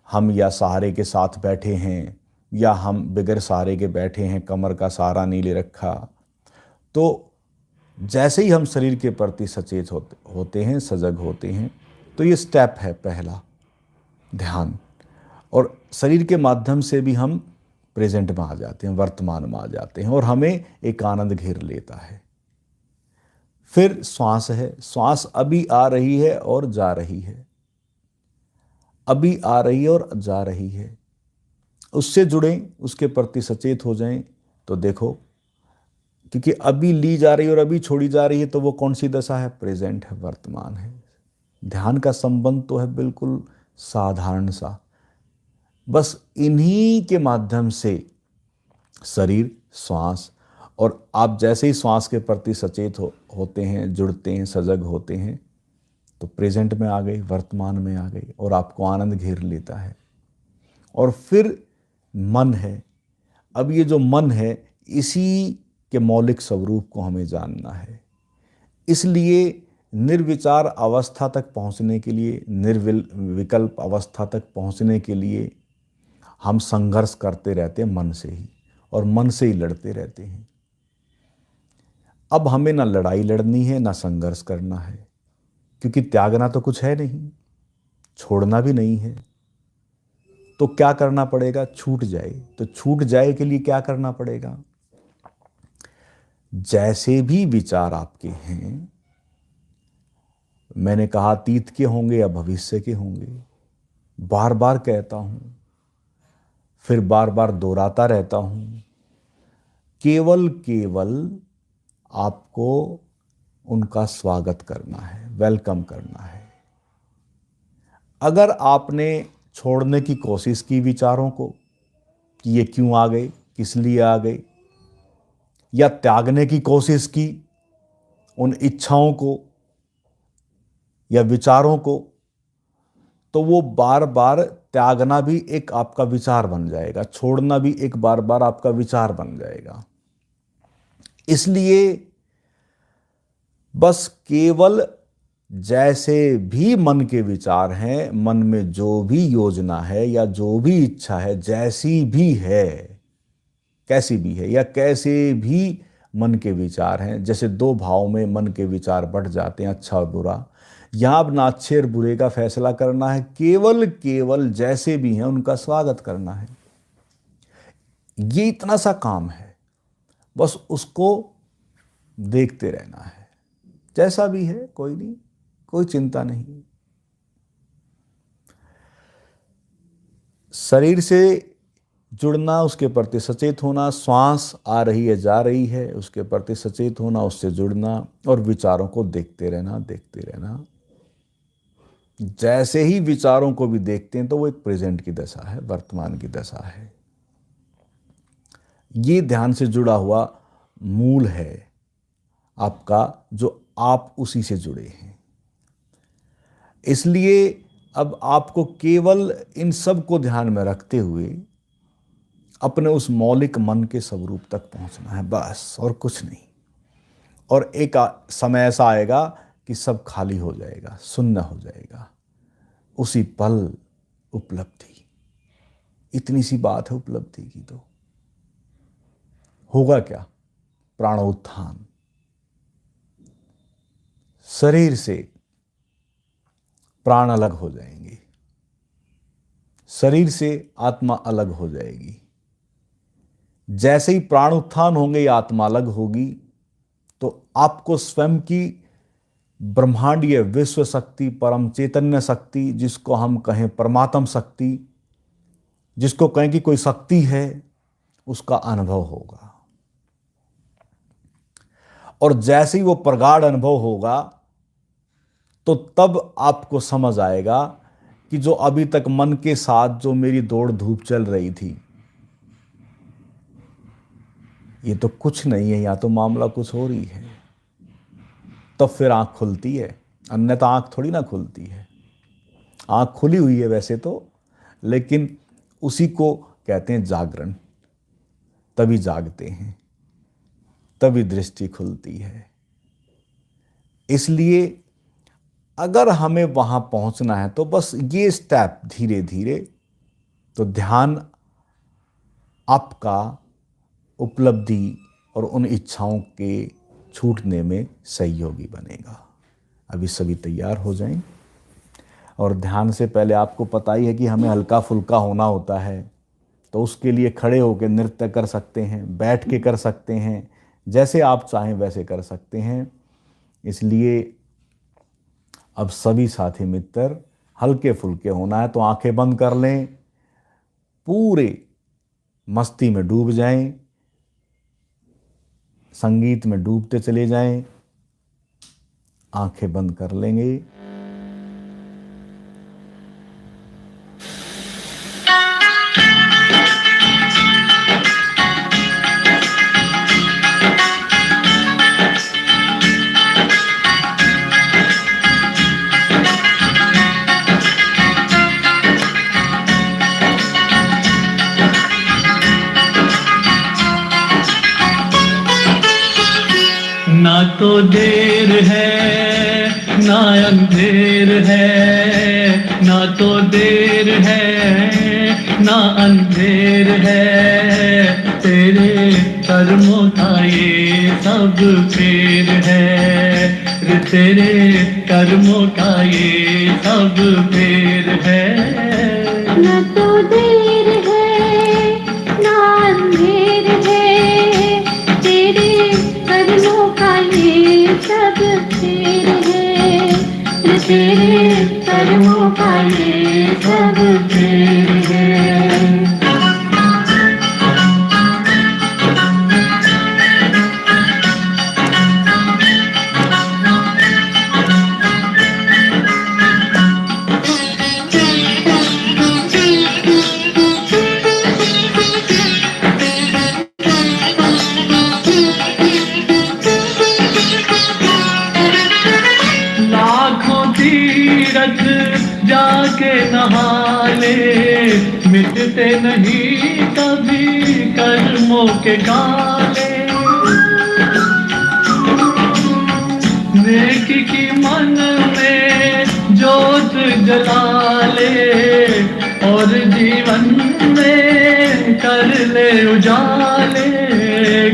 हम या सहारे के साथ बैठे हैं या हम बगैर सहारे के बैठे हैं, कमर का सहारा नहीं ले रखा, तो जैसे ही हम शरीर के प्रति सचेत होते हैं, सजग होते हैं, तो ये स्टेप है पहला, ध्यान। और शरीर के माध्यम से भी हम प्रेजेंट में आ जाते हैं, वर्तमान में आ जाते हैं, और हमें एक आनंद घेर लेता है। फिर श्वास है, श्वास अभी आ रही है और जा रही है, अभी आ रही है और जा रही है। उससे जुड़ें, उसके प्रति सचेत हो जाएं, तो देखो, क्योंकि अभी ली जा रही है और अभी छोड़ी जा रही है, तो वो कौन सी दशा है? प्रेजेंट है, वर्तमान है। ध्यान का संबंध तो है बिल्कुल साधारण सा, बस इन्हीं के माध्यम से शरीर, श्वास, और आप जैसे ही श्वास के प्रति सचेत होते हैं, जुड़ते हैं, सजग होते हैं, तो प्रेजेंट में आ गई, वर्तमान में आ गई, और आपको आनंद घेर लेता है। और फिर मन है। अब ये जो मन है, इसी के मौलिक स्वरूप को हमें जानना है। इसलिए निर्विचार अवस्था तक पहुंचने के लिए, निर्विकल्प अवस्था तक पहुंचने के लिए हम संघर्ष करते रहते हैं मन से ही, और मन से ही लड़ते रहते हैं। अब हमें ना लड़ाई लड़नी है, ना संघर्ष करना है, क्योंकि त्यागना तो कुछ है नहीं, छोड़ना भी नहीं है। तो क्या करना पड़ेगा? छूट जाए। तो छूट जाए के लिए क्या करना पड़ेगा? जैसे भी विचार आपके हैं, मैंने कहा अतीत के होंगे या भविष्य के होंगे, बार बार कहता हूं, फिर बार बार दोहराता रहता हूं, केवल आपको उनका स्वागत करना है, वेलकम करना है। अगर आपने छोड़ने की कोशिश की विचारों को, कि ये क्यों आ गए, किस लिए आ गए, या त्यागने की कोशिश की उन इच्छाओं को या विचारों को, तो वो बार बार त्यागना भी एक आपका विचार बन जाएगा, छोड़ना भी एक बार बार आपका विचार बन जाएगा। इसलिए बस केवल जैसे भी मन के विचार हैं, मन में जो भी योजना है या जो भी इच्छा है, जैसी भी है, कैसी भी है, या कैसे भी मन के विचार हैं, जैसे 2 भाव में मन के विचार बढ़ जाते हैं, अच्छा और बुरा, यहाँ अब ना अच्छे और बुरे का फैसला करना है, केवल केवल जैसे भी हैं उनका स्वागत करना है। ये इतना सा काम है, बस उसको देखते रहना है। जैसा भी है कोई नहीं, कोई चिंता नहीं। शरीर से जुड़ना, उसके प्रति सचेत होना, श्वास आ रही है जा रही है उसके प्रति सचेत होना, उससे जुड़ना और विचारों को देखते रहना, देखते रहना। जैसे ही विचारों को भी देखते हैं तो वो एक प्रेजेंट की दशा है, वर्तमान की दशा है। ये ध्यान से जुड़ा हुआ मूल है आपका, जो आप उसी से जुड़े हैं। इसलिए अब आपको केवल इन सब को ध्यान में रखते हुए अपने उस मौलिक मन के स्वरूप तक पहुंचना है, बस, और कुछ नहीं। और एक समय ऐसा आएगा कि सब खाली हो जाएगा, शून्य हो जाएगा। उसी पल उपलब्धि, इतनी सी बात है उपलब्धि की। तो होगा क्या? प्राणोत्थान। शरीर से प्राण अलग हो जाएंगे, शरीर से आत्मा अलग हो जाएगी। जैसे ही प्राण उत्थान होंगे या आत्मा अलग होगी, तो आपको स्वयं की ब्रह्मांडीय विश्व शक्ति, परम चैतन्य शक्ति, जिसको हम कहें परमात्म शक्ति, जिसको कहें कि कोई शक्ति है, उसका अनुभव होगा। और जैसे ही वो प्रगाढ़ अनुभव होगा, तो तब आपको समझ आएगा कि जो अभी तक मन के साथ जो मेरी दौड़ धूप चल रही थी, ये तो कुछ नहीं है, या तो मामला कुछ हो रही है। तब फिर आंख खुलती है, अन्यथा आंख थोड़ी ना खुलती है। आंख खुली हुई है वैसे तो, लेकिन उसी को कहते हैं जागरण। तभी जागते हैं, तभी दृष्टि खुलती है। इसलिए अगर हमें वहां पहुंचना है तो बस ये स्टेप धीरे धीरे, तो ध्यान आपका उपलब्धि और उन इच्छाओं के छूटने में सहयोगी बनेगा। अभी सभी तैयार हो जाएं। और ध्यान से पहले आपको पता ही है कि हमें हल्का फुल्का होना होता है, तो उसके लिए खड़े होकर नृत्य कर सकते हैं, बैठ के कर सकते हैं, जैसे आप चाहें वैसे कर सकते हैं। इसलिए अब सभी साथी मित्र हल्के फुल्के होना है तो आंखें बंद कर लें, पूरे मस्ती में डूब जाएं, संगीत में डूबते चले जाएं। आंखें बंद कर लेंगे। ना तो देर है ना अंधेर है, ना तो देर है ना अंधेर है, तेरे कर्मों का ये सब फेर है, रे तेरे कर्मों का ये सब फेर है। न तो देर है ना अंधेर है, तेरे कर्मों का ये सब फेर है, तेरे कर्मों का ये सब फेर है। जाके नहा ले, मिटते नहीं कभी कर्मों के काले, नेकी की मन में जोत जला ले, और जीवन में कर ले उजाले,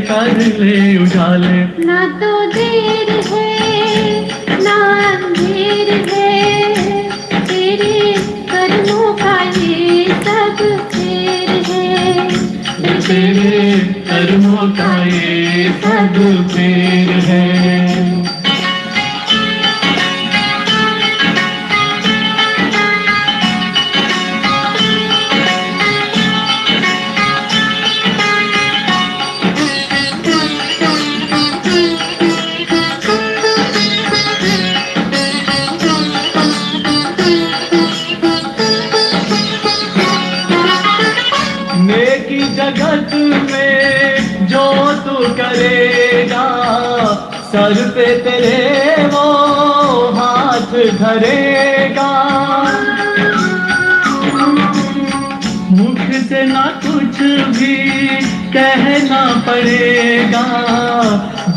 कर ले उजाले। ना तो देर है ना अंधेर कर्मों का ये सब फेर है। जगत में जो तू करेगा, सर पे तेरे वो हाथ धरेगा। मुख से ना कुछ भी कहना पड़ेगा,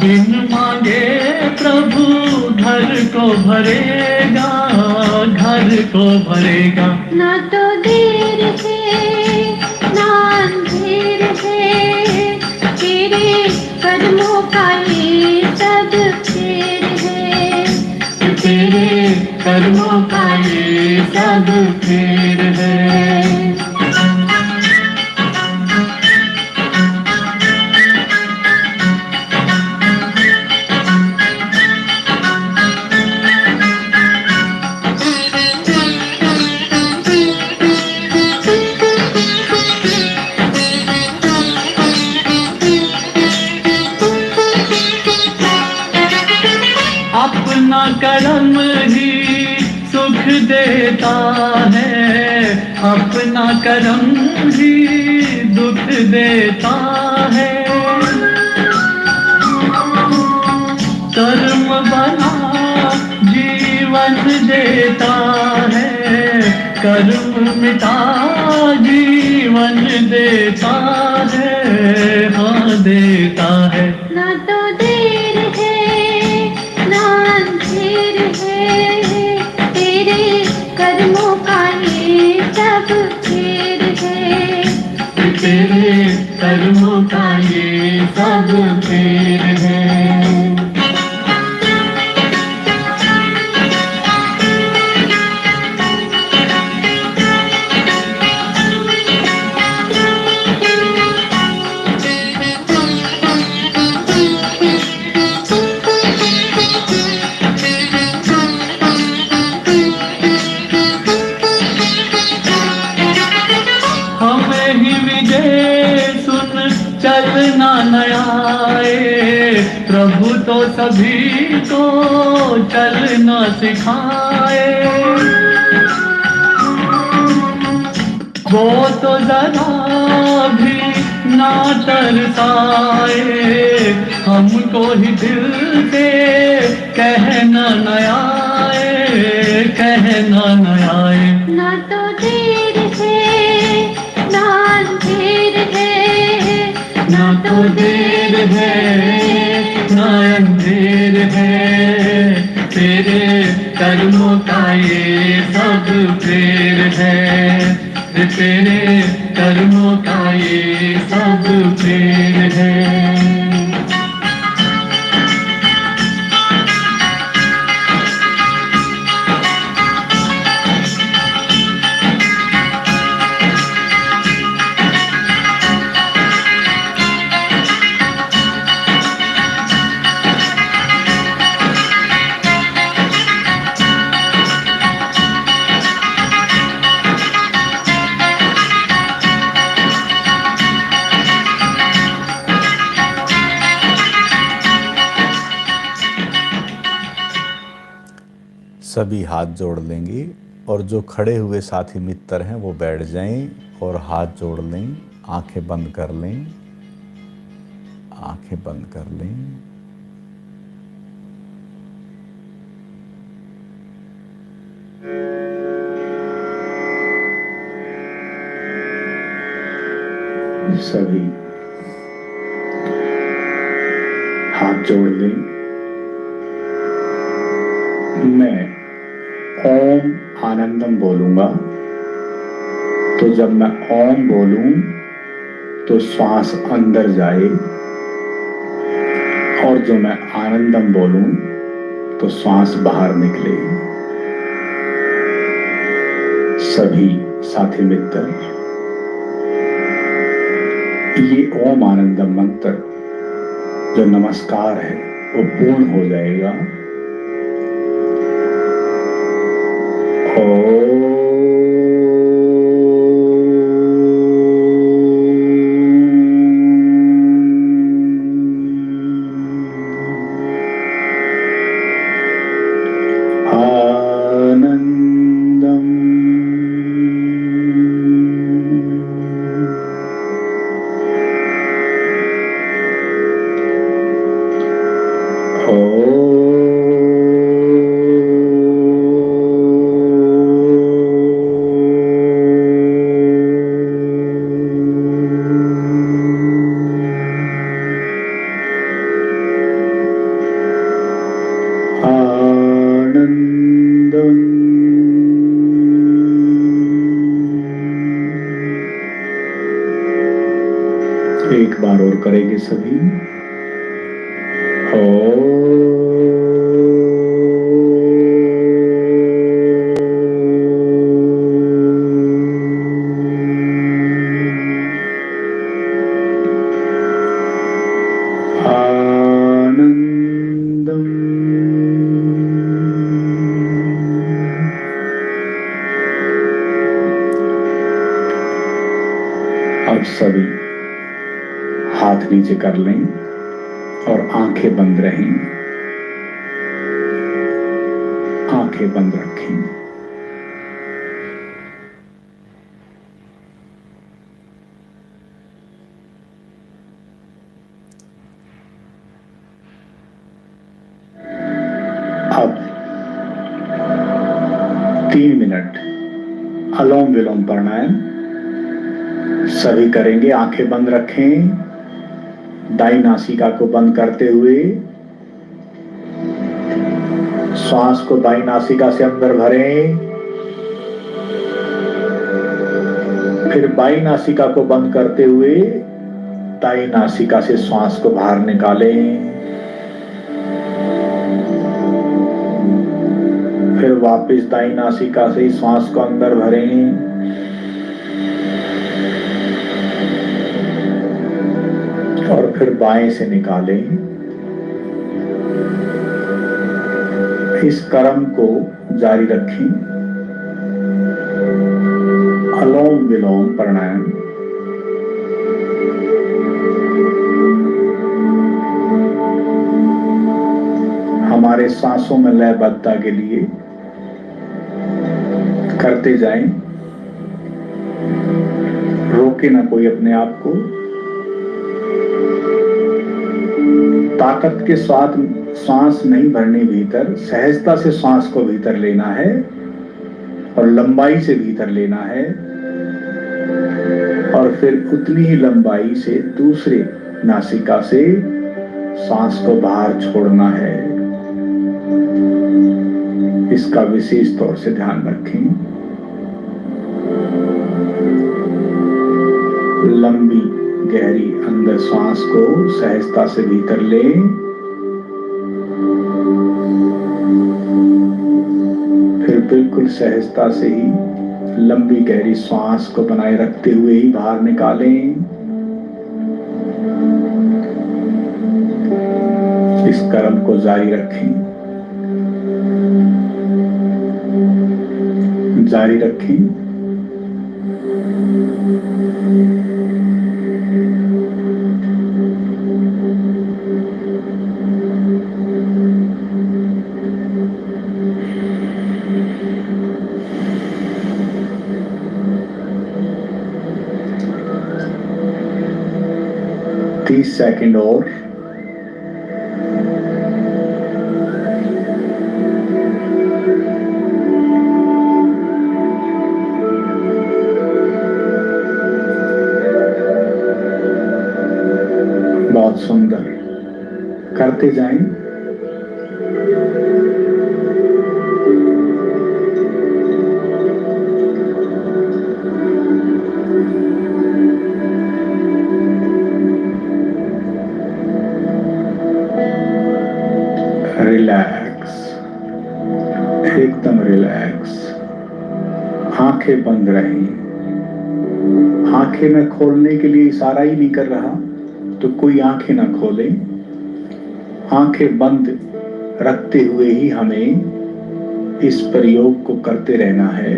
बिन मांगे प्रभु घर को भरेगा, घर को भरेगा। ना तो देर है ना अंधेर है, तेरे कदमों का ये सब फेर है। तेरे कर्मों का ये सब फेर है। अपना कर्म ही सुख देता है, अपना कर्म ही दुख देता है। कर्म बना जीवन देता है, कर्म मिटा जीवन देता है, हाँ देता है। ना तो देर है ना अंधेर है, तेरे कर्मों का ये सब फेर है। तेरे कर्मों का ये सब फेर है। हमें ही विजय सुन चलना न आए, प्रभु तो सभी को चलना सिखाए। वो तो जरा भी ना तरसाए, हमको ही दिल से कहना न आए, कहना न आए। ना तो देर है ना अंधेर है, ना तो देर है ना अंधेर है, तेरे कर्मों का ये सब फेर है। तेरे कर्मों का ये सब फेर है। सभी हाथ जोड़ लेंगे और जो खड़े हुए साथी मित्र हैं वो बैठ जाएं और हाथ जोड़ लें, आंखें बंद कर लें, आंखें बंद कर लें। सभी हाथ जोड़ लें। मैं ओम आनंदम बोलूंगा, तो जब मैं ओम बोलूं तो श्वास अंदर जाए, और जो मैं आनंदम बोलूं तो श्वास बाहर निकले। सभी साथी मित्र ये ओम आनंदम मंत्र जो नमस्कार है वो पूर्ण हो जाएगा। एक बार और करेंगे सभी। अब सभी हाथ नीचे कर लें और आंखें बंद रहें, आंखें बंद रखें। अब 3 मिनट अनुलोम विलोम प्राणायाम सभी करेंगे। आंखें बंद रखें, दाई नासिका को बंद करते हुए श्वास को दाई नासिका से अंदर भरें, फिर बाई नासिका को बंद करते हुए दाई नासिका से श्वास को बाहर निकालें, फिर वापस दाई नासिका से श्वास को अंदर भरें, और फिर बाएं से निकालें। इस क्रम को जारी रखें। अनुलोम विलोम प्राणायाम हमारे सांसों में लयबद्धता के लिए करते जाएं, रोके ना कोई अपने आप को। ताकत के साथ सांस नहीं भरनी भीतर, सहजता से सांस को भीतर लेना है और लंबाई से भीतर लेना है, और फिर उतनी ही लंबाई से दूसरे नासिका से सांस को बाहर छोड़ना है। इसका विशेष तौर से ध्यान रखें। लंबी गहरी अंदर सांस को सहजता से भीतर लें, फिर बिल्कुल सहजता से ही लंबी गहरी सांस को बनाए रखते हुए ही बाहर निकालें। इस क्रम को जारी रखें, जारी रखें। सेकंड और बहुत सुंदर करते जाएं। रिलैक्स, एकदम रिलैक्स, आंखें बंद रहें। आंखें मैं खोलने के लिए इशारा ही नहीं कर रहा, तो कोई आंखें ना खोले। आंखें बंद रखते हुए ही हमें इस प्रयोग को करते रहना है।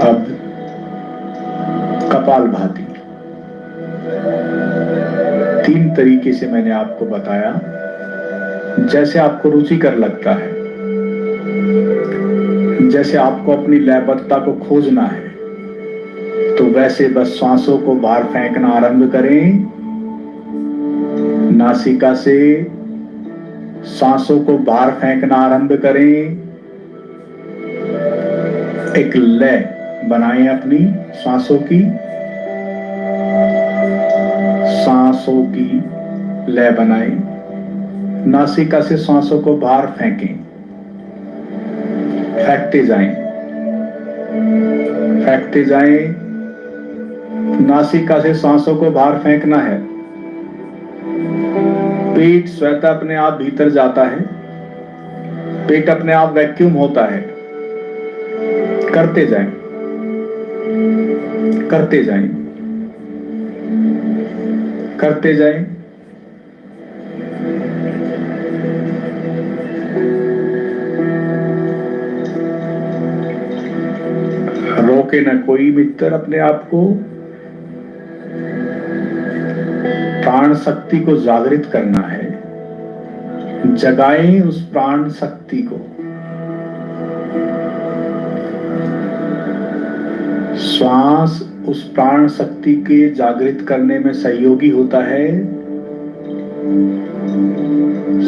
अब कपालभाति 3 तरीके से मैंने आपको बताया, जैसे आपको रुचिकर लगता है, जैसे आपको अपनी लयबद्धता को खोजना है, तो वैसे बस सांसों को बाहर फेंकना आरंभ करें। नासिका से सांसों को बाहर फेंकना आरंभ करें। एक लय बनाएं अपनी सांसों की लय बनाएं। नासिका से सांसों को बाहर फेंकें, फेंकते जाएं। नासिका से सांसों को बाहर फेंकना है। पेट स्वतः अपने आप भीतर जाता है, पेट अपने आप वैक्यूम होता है। करते जाएं। रोके न कोई मित्र अपने आप को। प्राण शक्ति को जागृत करना है। जगाएं उस प्राण शक्ति को। श्वास उस प्राण शक्ति के जागृत करने में सहयोगी होता है।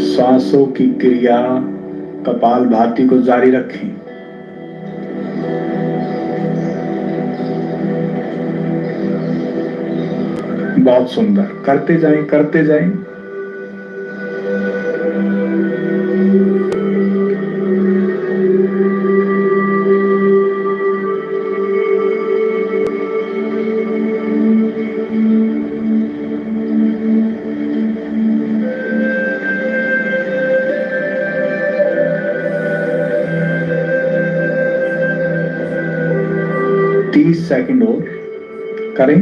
श्वासों की क्रिया कपालभाति को जारी रखें। बहुत सुंदर, करते जाएं। सेकंड और करें।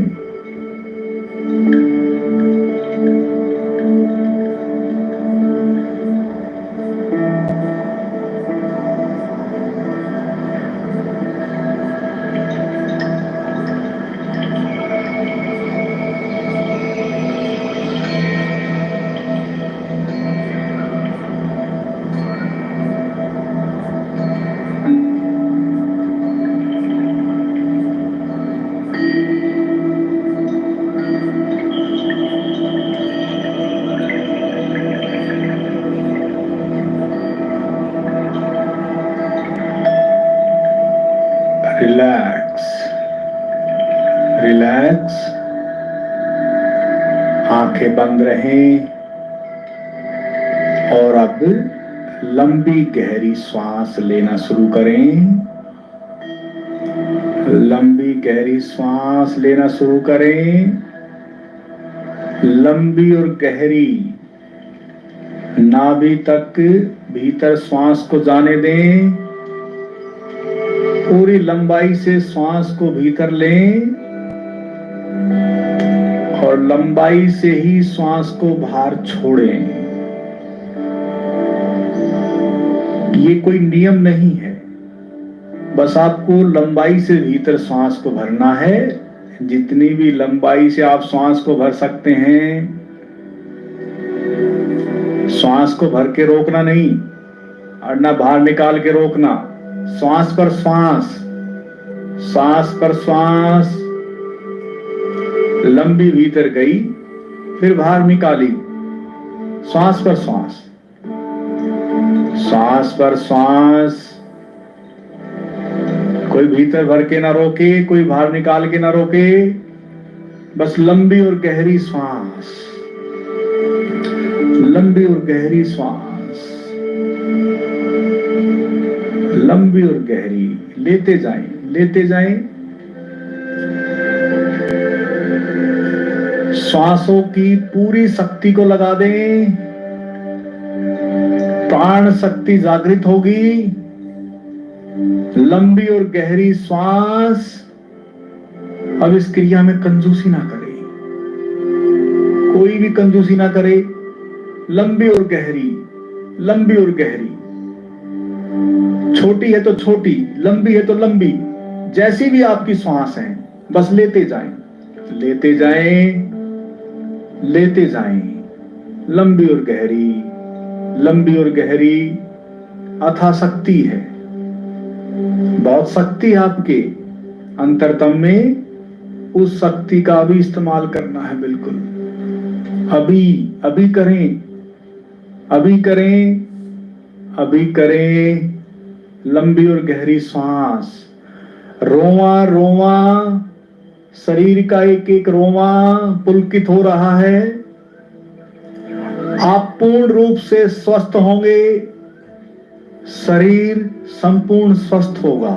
रिलैक्स। आंखें बंद रहें और अब लंबी गहरी श्वास लेना शुरू करें। लंबी गहरी श्वास लेना शुरू करें। लंबी और गहरी नाभि तक भीतर श्वास को जाने दें। पूरी लंबाई से श्वास को भीतर लें और लंबाई से ही श्वास को बाहर छोड़ें। ये कोई नियम नहीं है, बस आपको लंबाई से भीतर श्वास को भरना है। जितनी भी लंबाई से आप श्वास को भर सकते हैं, श्वास को भर के रोकना नहीं और ना बाहर निकाल के रोकना। श्वास पर श्वास, श्वास पर श्वास। लंबी भीतर गई, फिर बाहर निकाली। श्वास पर श्वास, श्वास पर श्वास। कोई भीतर भर के ना रोके, कोई बाहर निकाल के ना रोके। बस लंबी और गहरी श्वास, लंबी और गहरी श्वास, लंबी और गहरी। लेते जाएं, लेते जाएं। श्वासों की पूरी शक्ति को लगा दें। प्राण शक्ति जागृत होगी। लंबी और गहरी श्वास अब इस क्रिया में कंजूसी ना करे, कोई भी कंजूसी ना करे। लंबी और गहरी, लंबी और गहरी, छोटी है तो छोटी, लंबी है तो लंबी, जैसी भी आपकी श्वास है, बस लेते जाएं, लेते जाएं, लेते जाएं। लंबी और गहरी, लंबी और गहरी। अथा शक्ति है, बहुत शक्ति है आपके अंतरतम में, उस शक्ति का भी इस्तेमाल करना है। बिल्कुल अभी अभी करें, अभी करें, अभी करें। लंबी और गहरी सांस, रोवा रोवा, शरीर का एक एक रोवा पुलकित हो रहा है। आप पूर्ण रूप से स्वस्थ होंगे, शरीर संपूर्ण स्वस्थ होगा।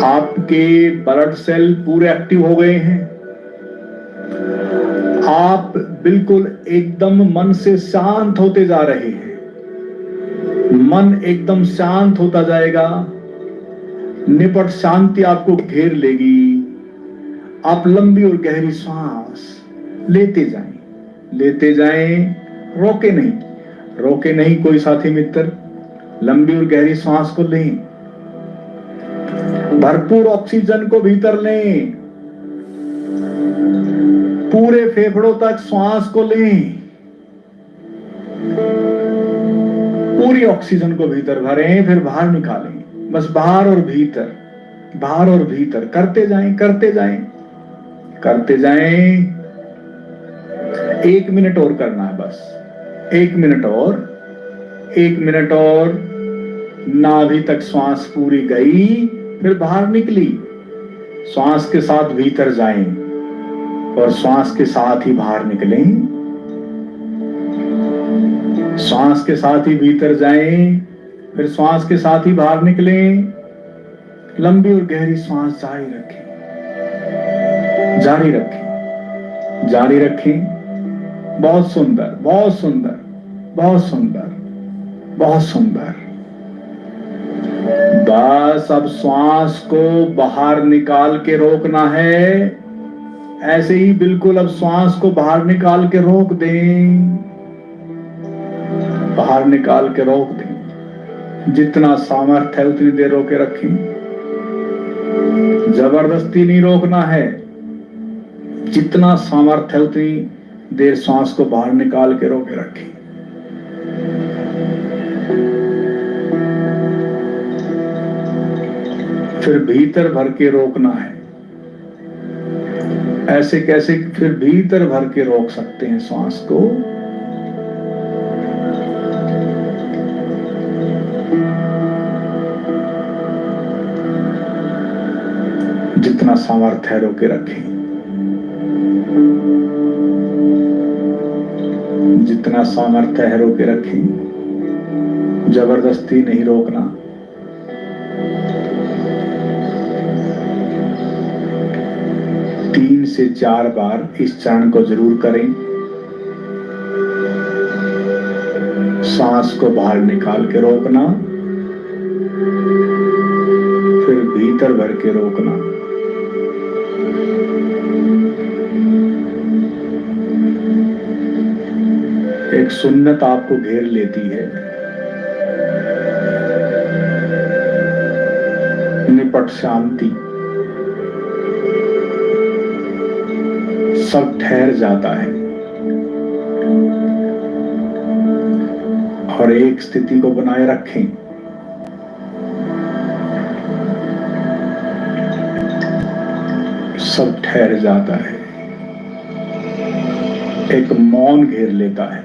आपके ब्लड सेल पूरे एक्टिव हो गए हैं। आप बिल्कुल एकदम मन से शांत होते जा रहे हैं। मन एकदम शांत होता जाएगा, निपट शांति आपको घेर लेगी। आप लंबी और गहरी सांस लेते जाएं, लेते जाएं, रोके नहीं, रोके नहीं कोई साथी मित्र। लंबी और गहरी सांस को लें, भरपूर ऑक्सीजन को भीतर लें, पूरे फेफड़ों तक श्वास को लें, पूरी ऑक्सीजन को भीतर भरें, फिर बाहर निकालें। बस बाहर और भीतर, बाहर और भीतर करते जाएं, करते जाएं, करते जाएं। 1 मिनट और करना है, बस 1 मिनट और, 1 मिनट और। नाभि तक श्वास पूरी गई, फिर बाहर निकली। श्वास के साथ भीतर जाएं और श्वास के साथ ही बाहर निकलें। श्वास के साथ ही भीतर जाएं, फिर श्वास के साथ ही बाहर निकलें। लंबी और गहरी श्वास जारी रखें, जारी रखें, जारी रखें। बहुत सुंदर, बहुत सुंदर, बहुत सुंदर, बहुत सुंदर। बस अब श्वास को बाहर निकाल के रोकना है। ऐसे ही बिल्कुल अब श्वास को बाहर निकाल के रोक दें, बाहर निकाल के रोक दें। जितना सामर्थ्य है उतनी देर रोके रखें, जबरदस्ती नहीं रोकना है। जितना सामर्थ्य है उतनी देर सांस को बाहर निकाल के रोके रखें। फिर भीतर भर के रोकना है। ऐसे कैसे फिर भीतर भर के रोक सकते हैं सांस को? जितना सामर्थ्य है रोके रखें, जितना सामर्थ्य है रोके रखें। जबरदस्ती नहीं रोकना। तीन से 4 बार इस चरण को जरूर करें। सांस को बाहर निकाल के रोकना, फिर भीतर भर के रोकना। एक सुन्नत आपको घेर लेती है, निपट शांति। सब ठहर जाता है और एक स्थिति को बनाए रखें। सब ठहर जाता है, एक मौन घेर लेता है।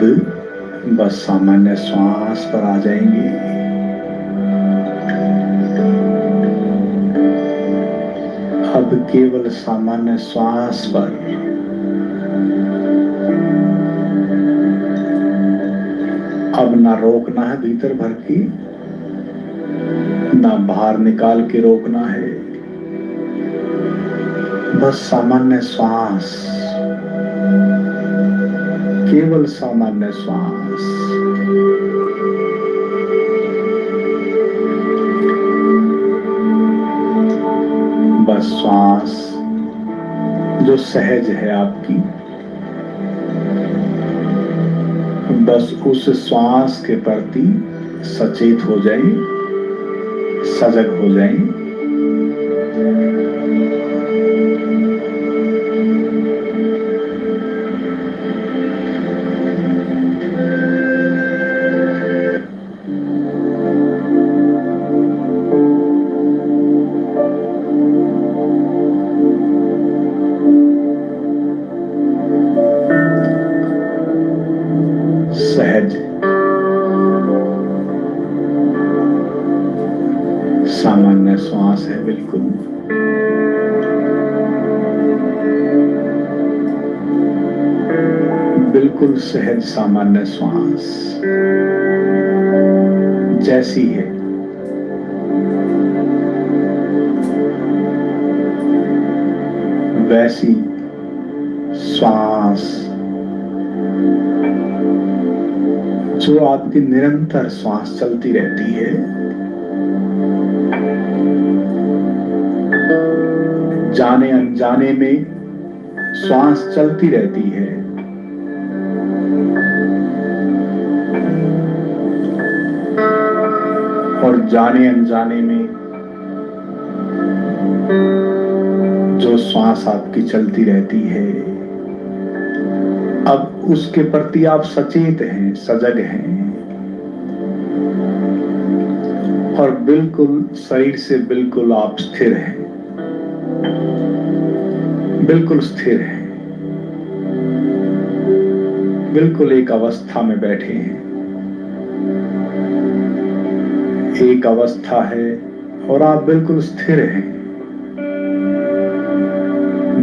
अब बस सामान्य श्वास पर आ जाएंगे। अब केवल सामान्य श्वास पर अब ना रोकना है भीतर भर के, ना बाहर निकाल के रोकना है, बस सामान्य श्वास, केवल सामान्य श्वास। बस श्वास जो सहज है आपकी, बस उस श्वास के प्रति सचेत हो जाएं, सजग हो जाएं। सहज सामान्य श्वास है, बिल्कुल बिल्कुल सहज सामान्य श्वास जैसी है वैसी श्वास जो आपकी निरंतर श्वास चलती रहती है, जाने अनजाने में श्वास चलती रहती है। और जाने अनजाने में जो श्वास आपकी चलती रहती है, अब उसके प्रति आप सचेत हैं, सजग हैं और बिल्कुल शरीर से बिल्कुल आप स्थिर हैं, बिल्कुल स्थिर हैं, बिल्कुल एक अवस्था में बैठे हैं। एक अवस्था है और आप बिल्कुल स्थिर हैं,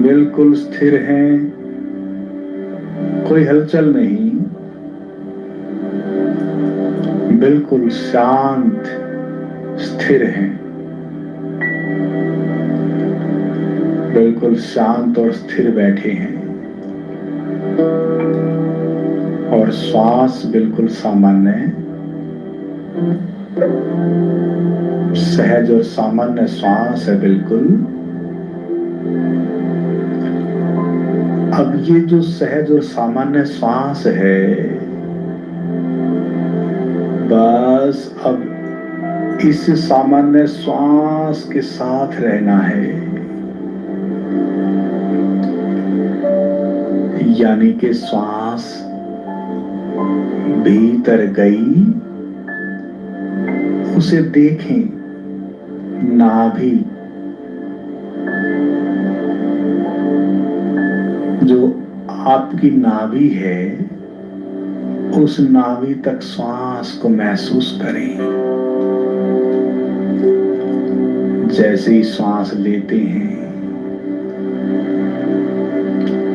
बिल्कुल स्थिर हैं, कोई हलचल नहीं, बिल्कुल शांत स्थिर हैं, बिल्कुल शांत और स्थिर बैठे हैं। और श्वास बिल्कुल सामान्य है, सहज और सामान्य श्वास है बिल्कुल। अब ये जो सहज और सामान्य श्वास है, बस अब इस सामान्य श्वास के साथ रहना है, यानी कि श्वास भीतर गई, उसे देखें, नाभि जो आपकी नाभि है, उस नाभि तक श्वास को महसूस करें। जैसे ही श्वास लेते हैं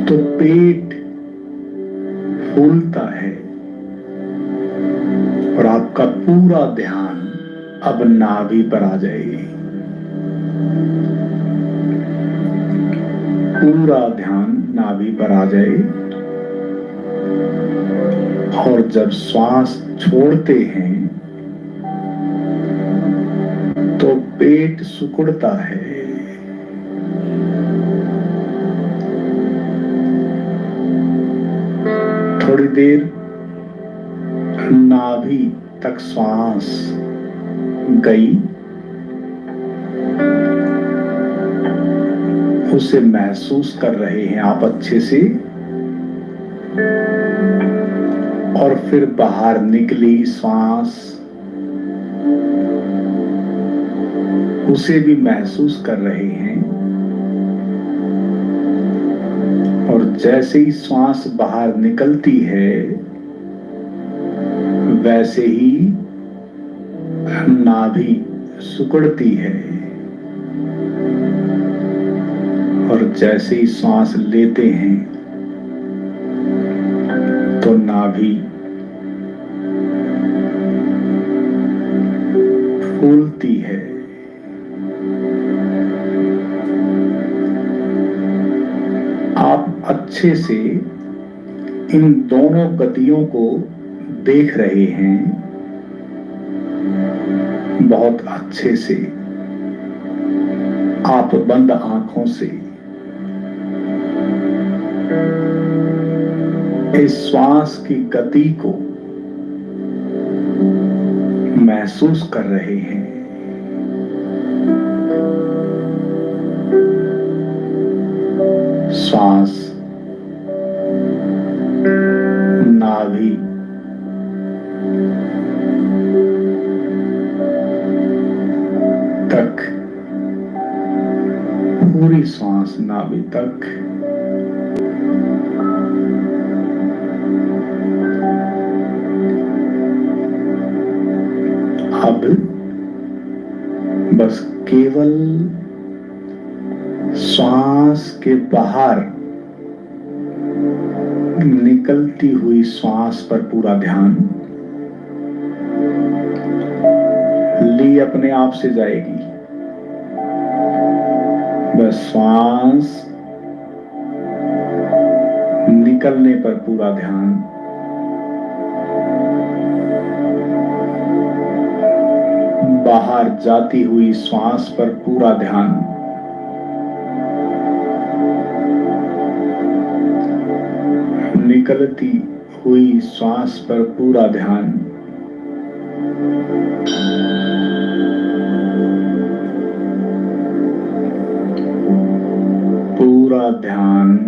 तो पेट फूलता है और आपका पूरा ध्यान अब नाभि पर आ जाएगी, पूरा ध्यान नाभि पर आ जाए। और जब श्वास छोड़ते हैं तो पेट सिकुड़ता है, थोड़ी देर नाभि तक श्वास गई, उसे महसूस कर रहे हैं आप अच्छे से। और फिर बाहर निकली श्वास, उसे भी महसूस कर रहे हैं। और जैसे ही श्वास बाहर निकलती है वैसे ही नाभि सिकुड़ती है और जैसे ही सांस लेते हैं तो नाभि फूलती है। आप अच्छे से इन दोनों गतियों को देख रहे हैं, बहुत अच्छे से। आप बंद आंखों से इस श्वास की गति को महसूस कर रहे हैं। श्वास नाभि तक, पूरी श्वास नाभि तक। अब बस केवल श्वास के बाहर निकलती हुई श्वास पर पूरा ध्यान। ली अपने आप से जाएगी, बस श्वास निकलने पर पूरा ध्यान। बाहर जाती हुई श्वास पर पूरा ध्यान। निकलती हुई श्वास पर पूरा ध्यान। पूरा ध्यान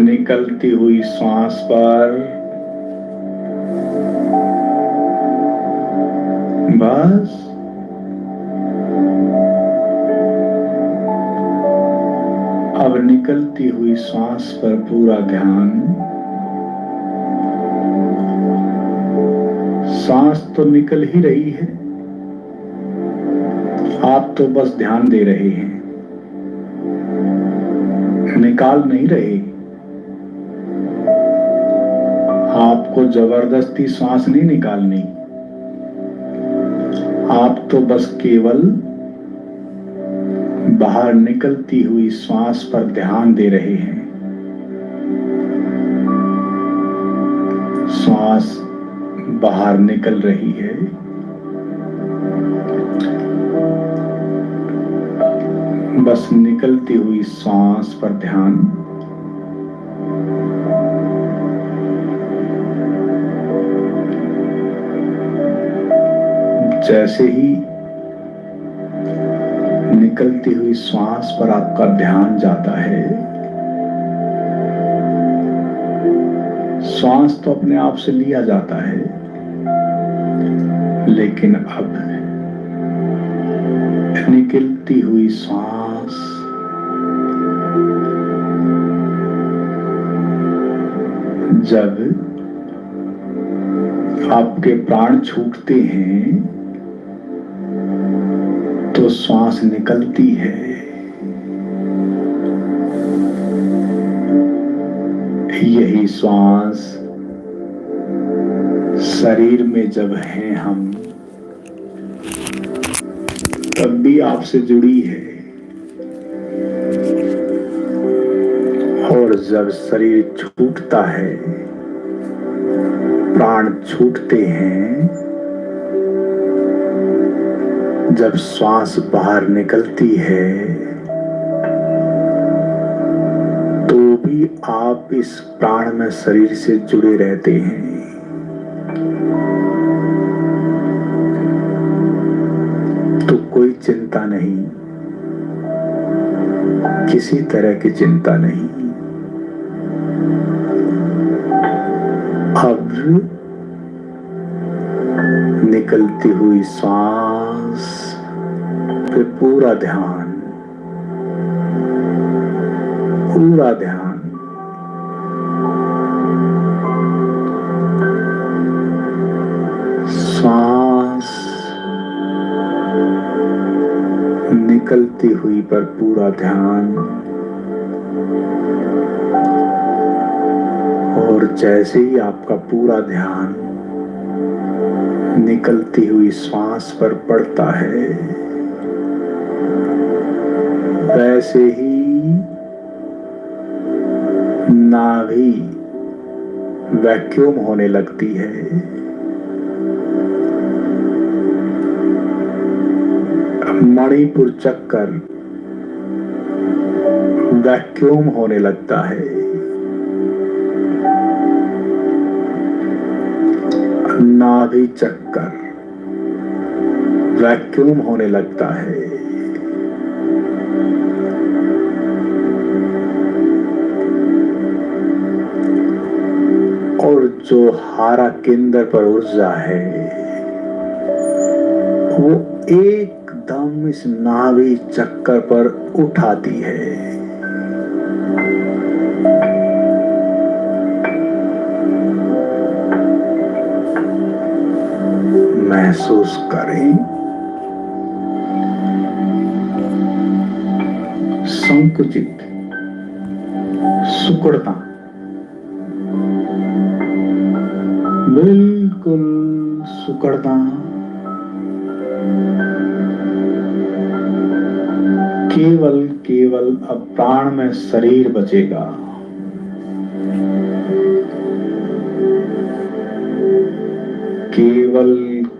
निकलती हुई श्वास पर। बस अब निकलती हुई श्वास पर पूरा ध्यान। सांस तो निकल ही रही है, आप तो बस ध्यान दे रहे हैं, निकाल नहीं रहे। आपको जबरदस्ती सांस नहीं निकालनी, आप तो बस केवल बाहर निकलती हुई श्वास पर ध्यान दे रहे हैं। श्वास बाहर निकल रही है, बस निकलती हुई श्वास पर ध्यान। जैसे ही निकलती हुई श्वास पर आपका ध्यान जाता है, श्वास तो अपने आप से लिया जाता है, लेकिन अब निकलती हुई श्वास जब आपके प्राण छूटते हैं तो श्वास निकलती है। यही श्वास शरीर में जब हैं हम, तब भी आपसे जुड़ी है, और जब शरीर छूटता है, प्राण छूटते हैं, जब श्वास बाहर निकलती है, तो भी आप इस प्राण में शरीर से जुड़े रहते हैं। तो कोई चिंता नहीं, किसी तरह की चिंता नहीं। अब निकलती हुई सांस पे पूरा ध्यान, पूरा ध्यान। निकलती हुई पर पूरा ध्यान, और जैसे ही आपका पूरा ध्यान निकलती हुई श्वास पर पड़ता है, वैसे ही नाभि वैक्यूम होने लगती है। मणिपुर चक्कर वैक्यूम होने लगता है। नाभि चक्कर वैक्यूम होने लगता है। और जो हारा केंद्र पर ऊर्जा है, वो एकदम इस नाभि चक्कर पर उठाती है। महसूस करें, संकुचित, सुकुड़ता, बिल्कुल सुकड़ता, केवल अब प्राण में शरीर बचेगा।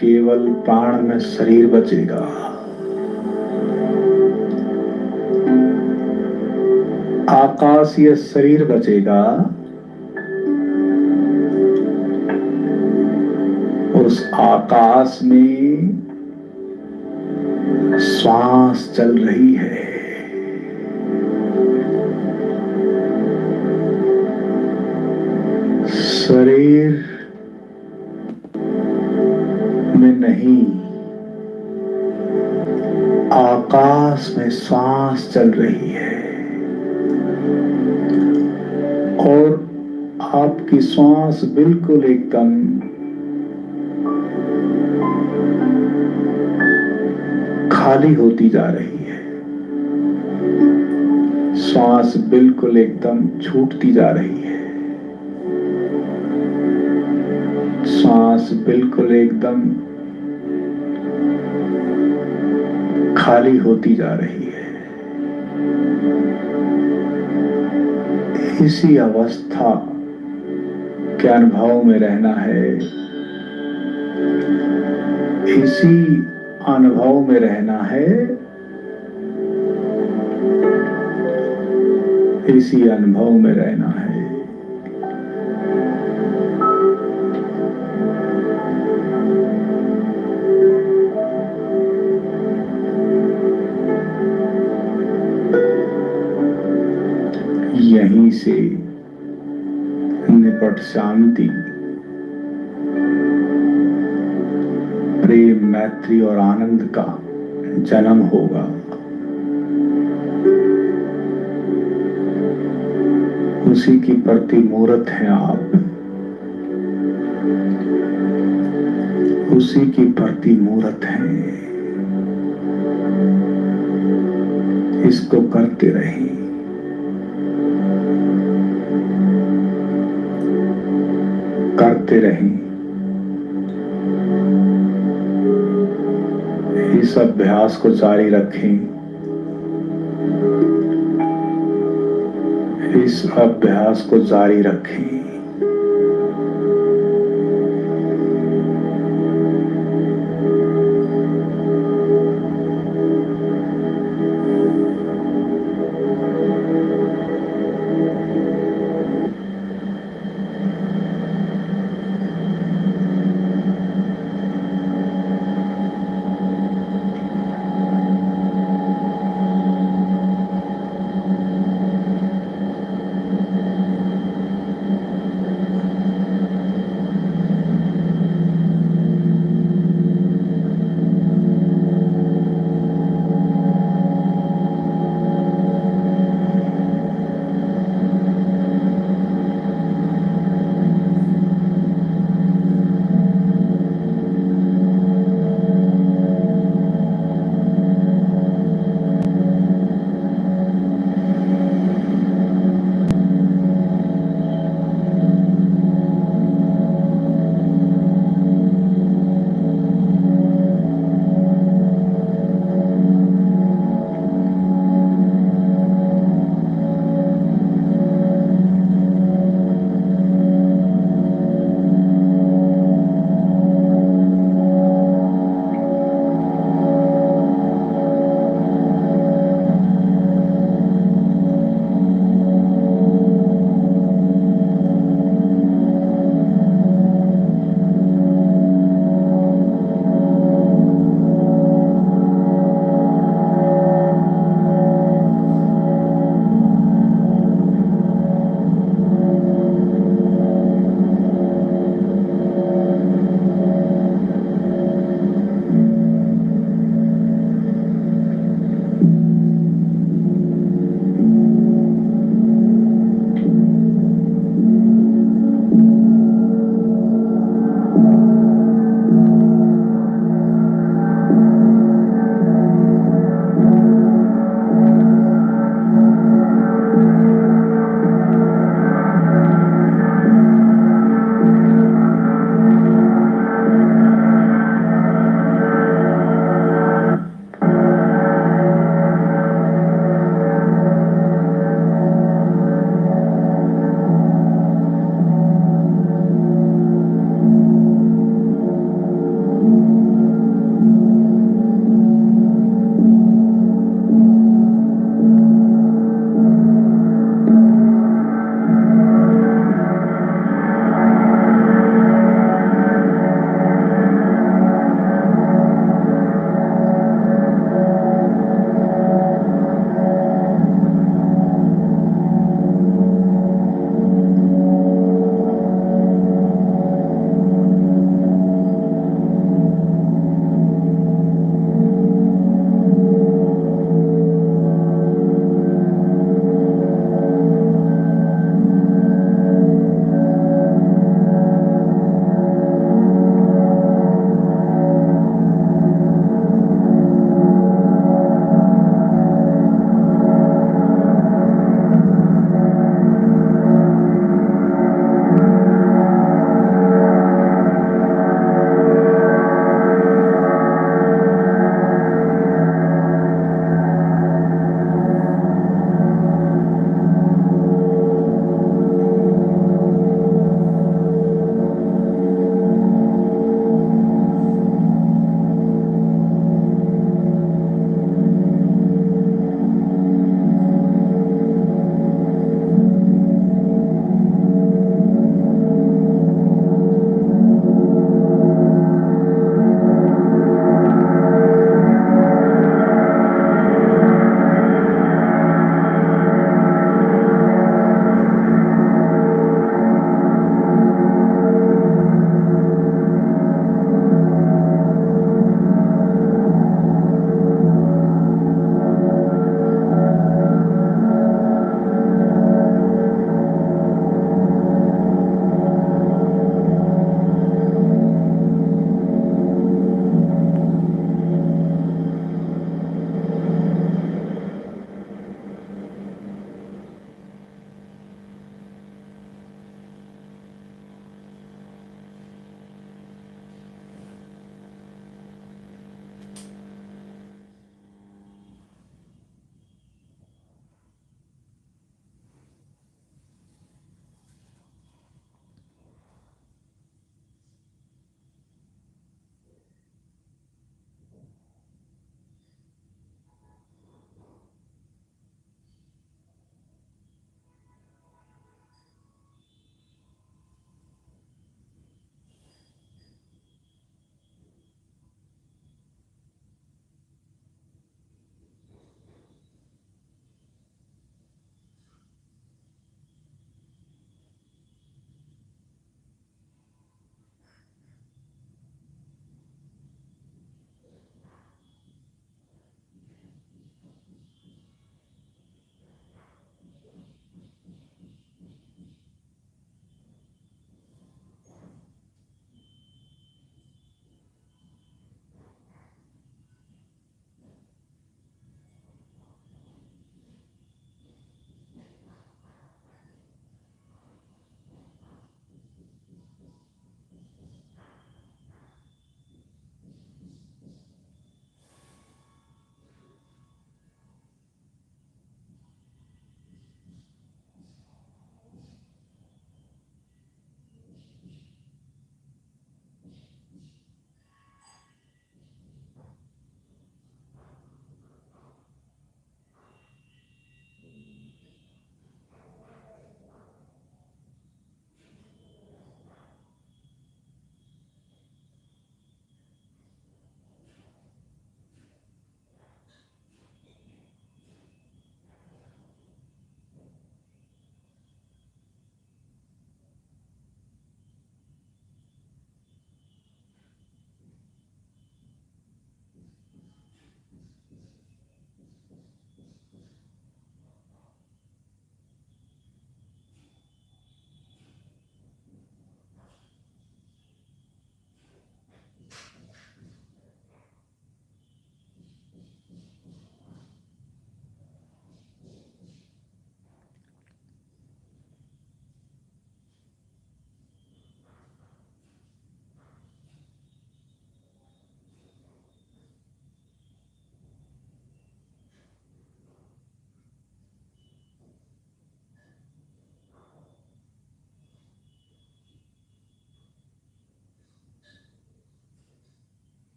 केवल प्राण में शरीर बचेगा। आकाशीय शरीर बचेगा। उस आकाश में श्वास चल रही है। शरीर में नहीं, आकाश में श्वास चल रही है। और आपकी श्वास बिल्कुल एकदम खाली होती जा रही है। श्वास बिल्कुल एकदम छूटती जा रही है। श्वास बिल्कुल एकदम खाली होती जा रही है। इसी अवस्था के अनुभव में रहना है। इसी अनुभव में रहना है। इसी अनुभव में रहना है। यहीं से निपट शांति, प्रेम, मैत्री और आनंद का जन्म होगा। उसी की प्रतिमूर्त हैं आप। उसी की प्रतिमूर्त हैं। इसको करते रहें। करते रहें। इस अभ्यास को जारी रखें। इस अभ्यास को जारी रखें।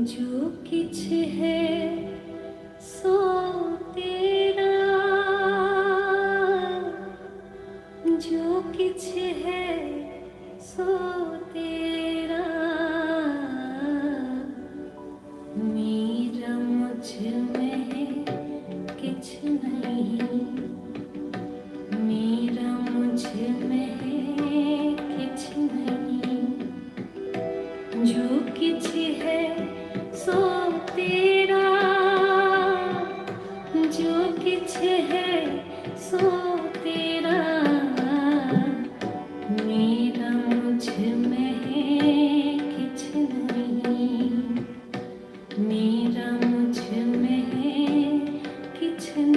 जो किछ है सो तेरा, जो किछ है सो तेरा, मेरा मुझ में किछ नहीं, मेरा मुझ में किछ नहीं, जो किछ है सो तेरा, जो किछ है सो तेरा, मेरा मुझ में किछ नहीं, मेरा मुझ में किछ नहीं।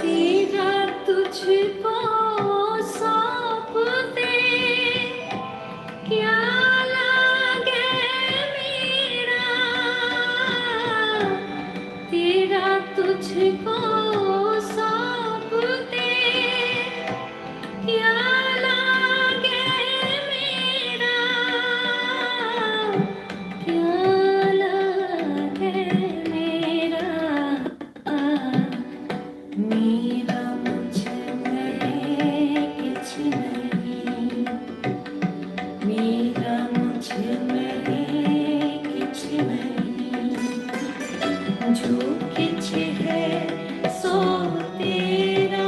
तेरा तुझको सौंप दे क्या लागे मेरा, तेरा तुझको सौंप दे क्या लागे मेरा, क्या लागे मेरा, मेरा मुझ में किछ नहीं, मेरा मुझ में किछ नहीं, जो किछ है सो तेरा,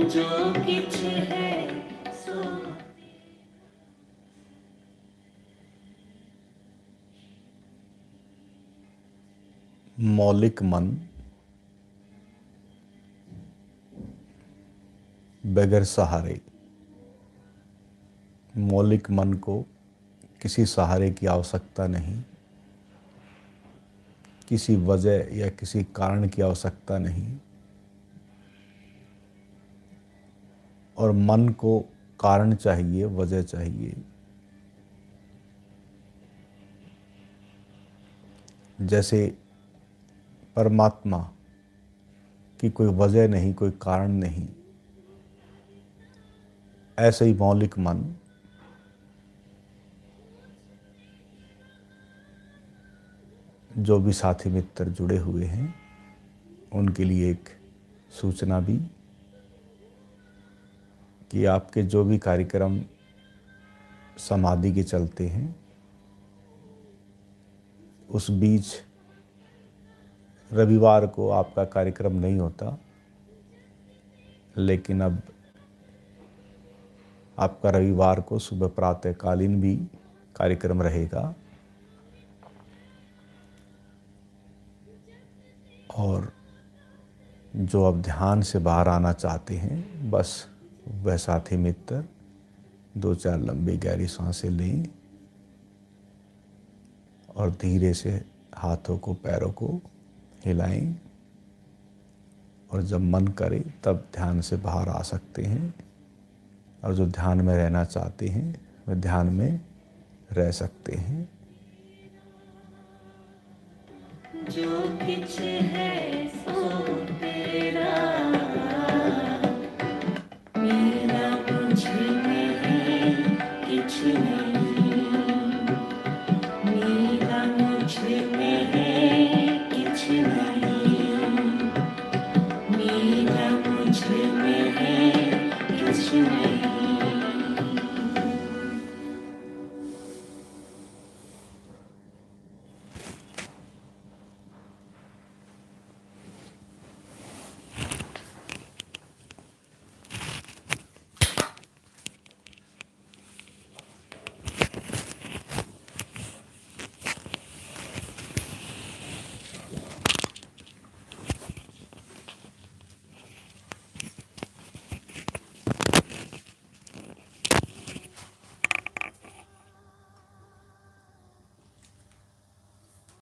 जो किछ है सो मौलिक मन बगैर सहारे। मौलिक मन को किसी सहारे की आवश्यकता नहीं, किसी वजह या किसी कारण की आवश्यकता नहीं, और मन को कारण चाहिए, वजह चाहिए। जैसे परमात्मा की कोई वजह नहीं, कोई कारण नहीं, ऐसे ही मौलिक मन जो भी साथी मित्र जुड़े हुए हैं उनके लिए एक सूचना भी कि आपके जो भी कार्यक्रम समाधि के चलते हैं उस बीच रविवार को आपका कार्यक्रम नहीं होता, लेकिन अब आपका रविवार को सुबह प्रातःकालीन भी कार्यक्रम रहेगा। और जो अब ध्यान से बाहर आना चाहते हैं, बस वह साथी मित्र 2-4 लंबी गहरी सांसें लें और धीरे से हाथों को, पैरों को हिलाएं, और जब मन करे तब ध्यान से बाहर आ सकते हैं। और जो ध्यान में रहना चाहते हैं वह ध्यान में रह सकते हैं। जो किछ है सो तेरा, मेरा मुझ में किछ नहीं।